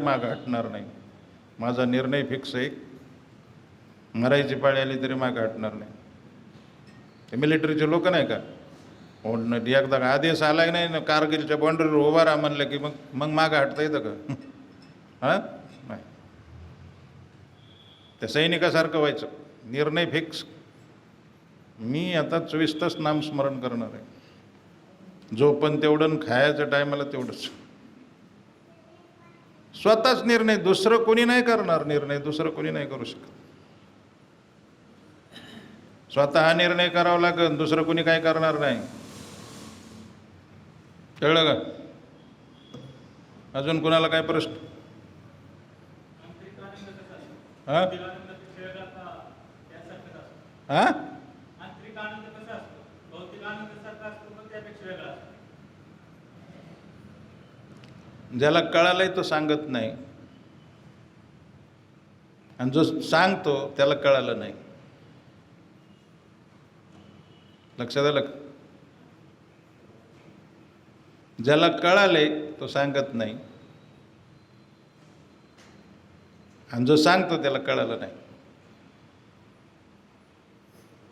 मागं हटणार नाही. माझा निर्णय फिक्स आहे, मरायची पाळी आली तरी मागं हटणार नाही. ते मिलिटरीचे लोक नाही का, एकदा आदेश आला नाही ना, कारगिलच्या बाँड्रीवर उभा राहा म्हणलं की मग मागं हटता येतं का? हां, नाही. त्या सैनिकासारखं व्हायचं, निर्णय फिक्स. मी आता 24 तास नामस्मरण करणार आहे, जो पण तेवढं, खायच्या टायमाला तेवढंच. स्वतःच निर्णय, दुसरं कोणी नाही करणार निर्णय, दुसरं कोणी नाही करू शकत. स्वतः निर्णय करावा लागेल, दुसरं कोणी काय करणार नाही. कळलं का? अजून कोणाला काय प्रश्न? हां हां, आंतरिक आनंद कसा असतो? भौतिक आनंद सारखा असतो, पण त्यापेक्षा वेगळा असतो. ज्याला कळालंय तो सांगत नाही, आणि जो सांगतो त्याला कळालं नाही. लक्षात आलं? ज्याला कळालंय तो सांगत नाही, आणि जो सांगतो त्याला कळालं नाही.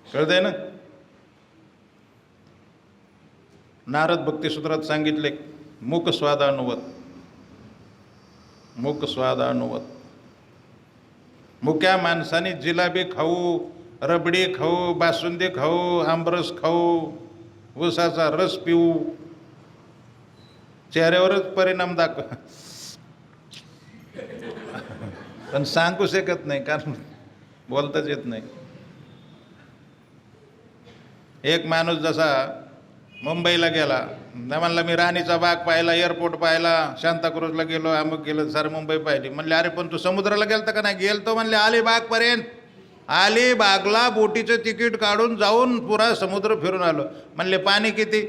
कळतंय ना? नारद भक्तिसूत्रात सांगितले, मूक स्वादानुवत. मूक स्वादानुवत. मुक्या माणसाने जिलाबी खाऊ, रबडी खाऊ, बासुंदी खाऊ, आंबरस खाऊ, ऊसाचा रस पिऊ, चेहऱ्यावरच परिणाम दाखव, पण सांगू शकत नाही, कारण बोलताच येत नाही. एक माणूस जसा मुंबईला गेला, नाही म्हणला मी राणीचा बाग पाहिला, एअरपोर्ट पाहिला, शांताक्रूजला गेलो, अमुक गेलो, सर मुंबई पाहिली. म्हणले अरे पण तू समुद्राला गेलता का नाही? गेलतो म्हणले. अलिबागपर्यंत, अलिबागला बोटीचं तिकीट काढून जाऊन पुरा समुद्र फिरून आलो. म्हणले पाणी किती?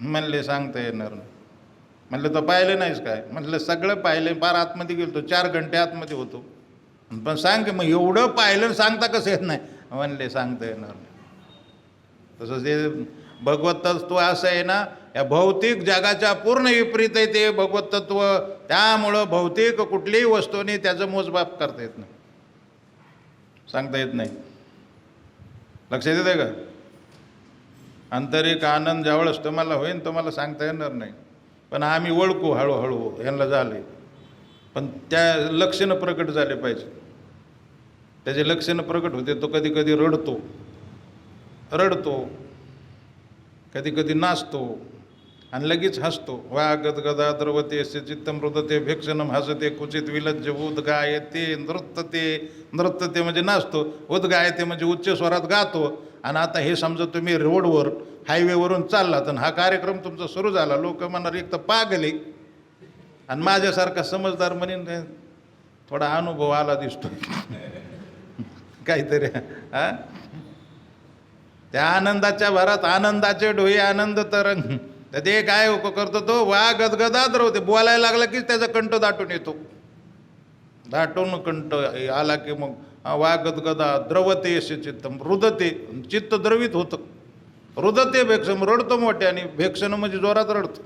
म्हणले सांगता येणार नाही. म्हणलं तर पाहिलं नाहीस काय? म्हटलं सगळं पाहिलं, फार आतमध्ये गेलो, 4 घंटे आतमध्ये होतो. पण सांग की मग एवढं पाहिलं सांगता कसं येत नाही? म्हणले सांगता येणार नाही. तसंच ते भगवत तत्व असं आहे ना, या भौतिक जगाच्या पूर्ण विपरीत आहे ते भगवत तत्व. त्यामुळं भौतिक कुठलीही वस्तूने त्याचं मोजमाप करता येत नाही, सांगता येत नाही. लक्षात येते का? आंतरिक आनंद ज्यावेळेस तुम्हाला होईल तुम्हाला सांगता येणार नाही. पण आम्ही ओळखू हळूहळू यांना झाले. पण त्या लक्षणं प्रकट झाले पाहिजे. त्याचे लक्षणं प्रकट होते. तो कधी कधी रडतो, कधी कधी नाचतो आणि लगेच हसतो. वा गदगदा द्रवते चित्तमृदते भेक्षणम हसते क्वचित विलज्ज उद्गायते नृत्यते म्हणजे नाचतो, उद्गायते म्हणजे उच्च स्वरात गातो. आणि आता हे समजा तुम्ही रोडवर हायवेवरून चाललात आणि हा कार्यक्रम तुमचा सुरू झाला, लोक म्हणणार एक तर पागले आणि माझ्यासारखा समजदार म्हणेन थोडा अनुभव आला दिसतो काहीतरी. हा, त्या आनंदाच्या भरात आनंदाचे डोळे आनंद तरंग. ते काय करतो तो वा गदगदा द्रवते. बोलायला लागला की त्याचा कंठ दाटून येतो. दाटून कंठ आला की मग वा गदगदा द्रवते असे चित्तम रुदते, चित्त द्रवित होतं. रुदते भेक्षण रडतो मोठ्याने, भेक्षण म्हणजे जोरात रडतो.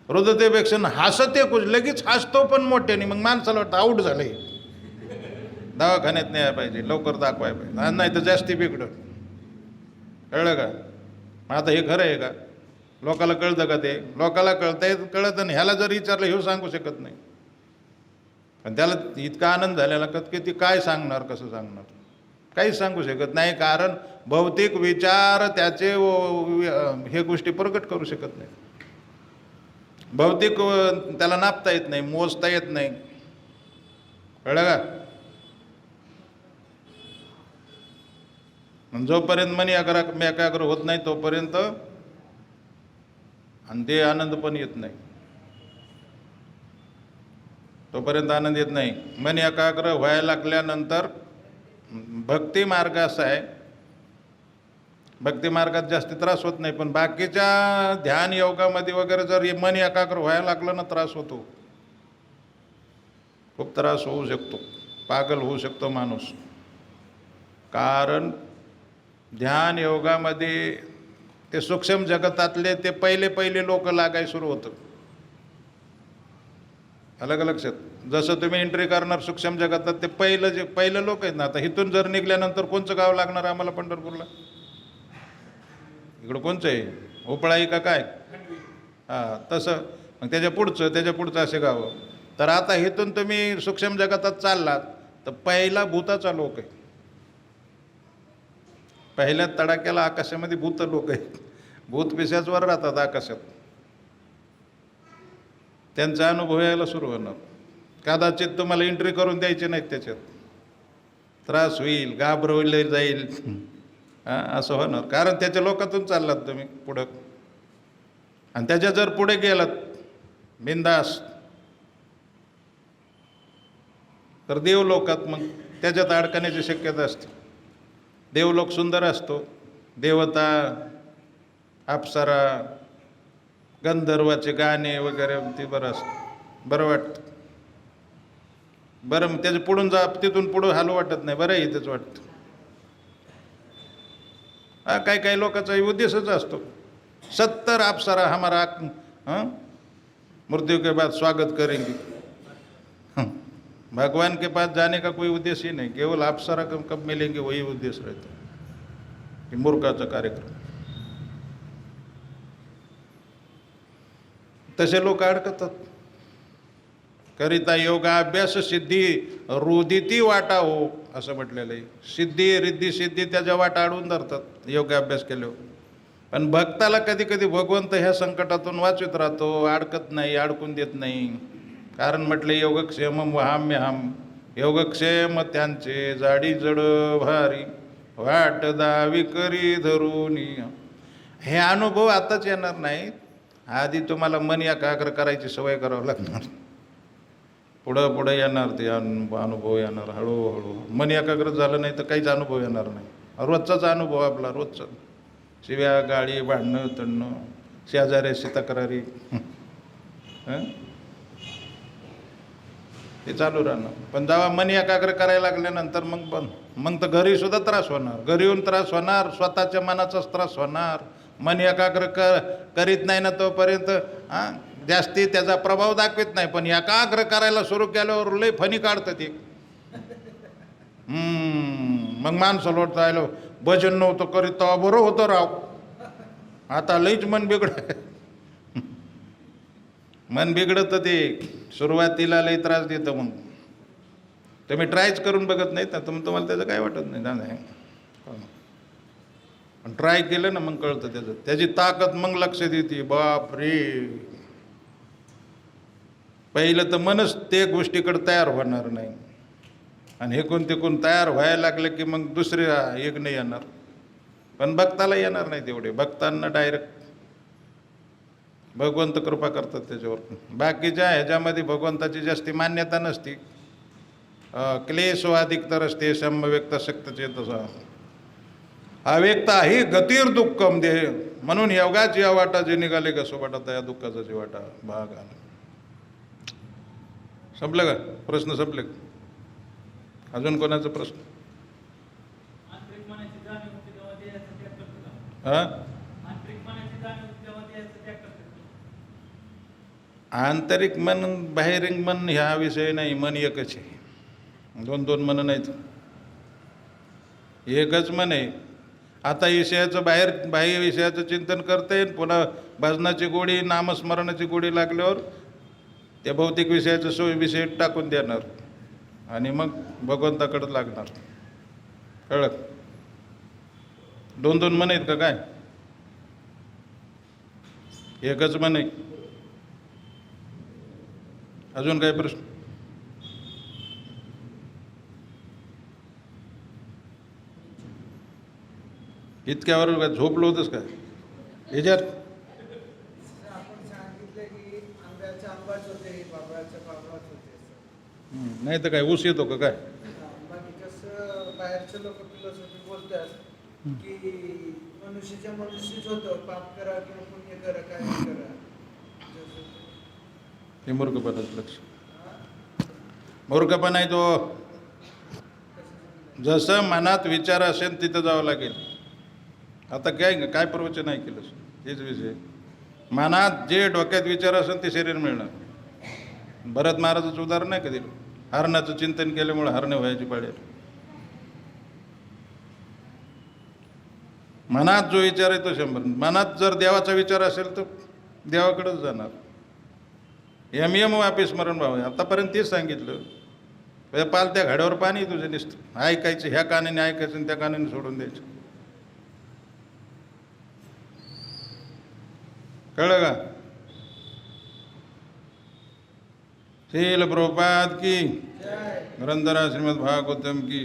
रुदते भेक्षण हसते कुछ, लगेच हसतो पण मोठ्याने. मग माणसाला वाटतं आऊट झालंय, दवाखान्यात न्यायला पाहिजे, लवकर दाखवायला पाहिजे, नाही तर जास्ती बिघडत. कळलं का? आता हे खरं आहे का? लोकाला कळतं का? ते लोकाला कळत नाही. ह्याला जर विचारलं हे सांगू शकत नाही. पण त्याला इतका आनंद झालेला की ती काय सांगणार, कसं सांगणार? काहीच सांगू शकत नाही. कारण भौतिक विचार त्याचे हे गोष्टी प्रकट करू शकत नाही. भौतिक त्याला नापता येत नाही, मोजता येत नाही. कळलं का? जोपर्यंत मन एकाग्र होत नाही तोपर्यंत आणि ते आनंद पण येत नाही. तोपर्यंत आनंद येत नाही. मन एकाग्र व्हायला लागल्यानंतर भक्ती मार्ग असा आहे, भक्ती मार्गात जास्त त्रास होत नाही. पण बाकीच्या ध्यान योगामध्ये वगैरे जर मन एकाग्र व्हायला लागलं ना त्रास होतो, खूप त्रास होऊ शकतो, पागल होऊ शकतो माणूस. कारण ध्यान योगामध्ये ते सूक्ष्म जगतातले ते पहिले लोक लागायला सुरू होतं. अलग लक्षात. जसं तुम्ही एंट्री करणार सूक्ष्म जगतात ते पहिलं लोक आहेत ना. आता इथून जर निघल्यानंतर कोणचं गाव लागणार आम्हाला पंढरपूरला? इकडं कोणचं आहे? उपळाई का काय? हां, तसं. मग त्याच्या पुढचं असे गावं. तर आता इथून तुम्ही सूक्ष्म जगतात चाललात तर पहिला भूताचा लोक आहे. पहिल्या तडाक्याला आकाशामध्ये भूत लोक आहेत. भूत पिशाचवर राहतात आकाशात. त्यांचा अनुभव यायला सुरू होणार. कदाचित तुम्हाला एंट्री करून द्यायची नाहीत त्याच्यात. त्रास होईल, घाबरवले जाईल, असं होणार. कारण त्याच्या लोकातून चाललात तुम्ही पुढं. आणि त्याच्या जर पुढे गेलात बिंदास तर देवलोकात मग त्याच्यात अडकण्याची शक्यता असते. देवलोक सुंदर असतो. देवता, अप्सरा, गंधर्वाचे गाणे वगैरे ते बरं असतं, बरं वाटतं. बरं मग त्याच्या पुढून जा, तिथून पुढं हालू वाटत नाही, बरं इथंच वाटतं. हा, काही लोकांचा उद्देशच असतो 70 अप्सरा हमारा मृत्यु के बाद स्वागत करेंगे. भगवान के पास जाने का कोई उद्देश्य ही नहीं, केवल अप्सरा कब मिलेंगे वही उद्देश्य रहता है. मूर्खाचा कार्यक्रम. तसे लोक अडकतात. करिता योगाभ्यास सिद्धी रुदिती वाटा हो असं म्हटलेलं आहे. सिद्धी रिद्धी सिद्धी त्याच्या वाटा अडवून धरतात योगाभ्यास केल्यावर. पण भक्ताला कधी कधी भगवंत ह्या संकटातून वाचवित राहतो, अडकत नाही, अडकून देत नाही. कारण म्हटले योगक्षेम वहाम्यहम, योगक्षेम त्यांचे जाडी जड भारी, वाट दावी करी धरुनी. हे अनुभव आताच येणार नाही, आधी तुम्हाला मन एकाग्र करायची सवय करावं लागणार. पुढं पुढं येणार ते अनुभव येणार हळूहळू. मन एकाग्र झालं नाही तर काहीच अनुभव येणार नाही. रोजचाच अनुभव आपला रोजचा, शिव्या गाडी भांडणं तणणं शेजाऱ्याशी तक्रारी हं? ते चालू राहणार. पण जेव्हा मन एकाग्र करायला लागल्यानंतर मग तर घरी सुद्धा त्रास होणार, घरी येऊन त्रास होणार, स्वतःच्या मनाचाच त्रास होणार. मन एकाग्र करीत नाही ना तोपर्यंत हां जास्ती त्याचा प्रभाव दाखवित नाही, पण एकाग्र करायला सुरू केल्यावर लय फणी काढतं ते. मग माणसं लोट राहिलं भजन नव्हतं करीत तेव्हा बरं होतं राव, आता लईच मन बिघड. मन बिघडतं ते सुरुवातीला लई त्रास देतं. मग तुम्ही ट्रायच करून बघत नाही तर तुम्हाला त्याचं काय वाटत नाही नाही. पण ट्राय केलं ना मग कळतं त्याची ताकद, मग लक्ष देते. बाप रे, पहिलं तर मनच ते गोष्टीकडे तयार होणार नाही, आणि हे कोण तयार व्हायला लागलं की मग दुसरे एक नाही येणार. पण भक्ताला येणार नाही तेवढे. भक्तांना डायरेक्ट भगवंत कृपा करतात त्याच्यावर. बाकीच्या ह्याच्यामध्ये भगवंताची जास्ती मान्यता नसती. क्लेश अधिक तर असते समव्यक्त शक्तचे तसा अव्यक्ता ही गतीर दुःखम देह. म्हणून योगाची वाटा जे निघाले का सोबाटा या दुःखाचा जी वाटा भाग आला. संपलं का प्रश्न? संपले का? अजून कोणाचा प्रश्न? आंतरिक मनाची जाणीव होते तेव्हा देहाचा त्याग करतो का? हा, आंतरिक मनाची जाणीव होते तेव्हा देहाचा त्याग करतो का? आंतरिक मन बाहेरीक मन ह्या विषय नाही. मन एकच आहे, दोन मन नाहीत, एकच मन आहे. आता विषयाचं बाह्य विषयाचं चिंतन करता येईल, पुन्हा भजनाची गोडी नामस्मरणाची गोडी लागल्यावर त्या भौतिक विषयाचं विषय टाकून देणार आणि मग भगवंताकडे लागणार. कळलं? दोन मन आहेत का काय? एकच मन आहे. अजून काय प्रश्न? इतक्यावर का झोपलो होतंस का ह्याच्यात? आपण सांगितलं की आंब्याचे आंबाच होते, बाबळाचे बाबळाच होते. नाही तर काय ऊस येतो का काय? बाकी कसं बाहेरचे लोक फिलॉसॉफी बोलतात की मनुष्याच्या मनुष्यच होतं, पाप करा किंवा पुण्य करा, काय करा. हे मूर्खपणाचं लक्ष. मूर्खपणा आहे तो. जसं मनात विचार असेल तिथं जावं लागेल. आता काय प्रवचन आहे केलं हेच विषय. मनात जे डोक्यात विचार असेल ते शरीर मिळणार. भरत महाराजाचं उदाहरण नाही का दिलं? हरणाचं चिंतन केल्यामुळे हरणे व्हायची पाळी. मनात जो विचार आहे तो 100. मनात जर देवाचा विचार असेल तर देवाकडेच जाणार. यम वापी स्मरण भाव. आतापर्यंत तेच सांगितलं. पालत्या घाड्यावर पाणी तुझं नुसतं ऐकायचं, ह्या कानाने ऐकायचं आणि त्या कानाने सोडून द्यायचं. कळलं का? श्रील प्रभुपाद की, ग्रंथराज श्रीमद् भागवतम की.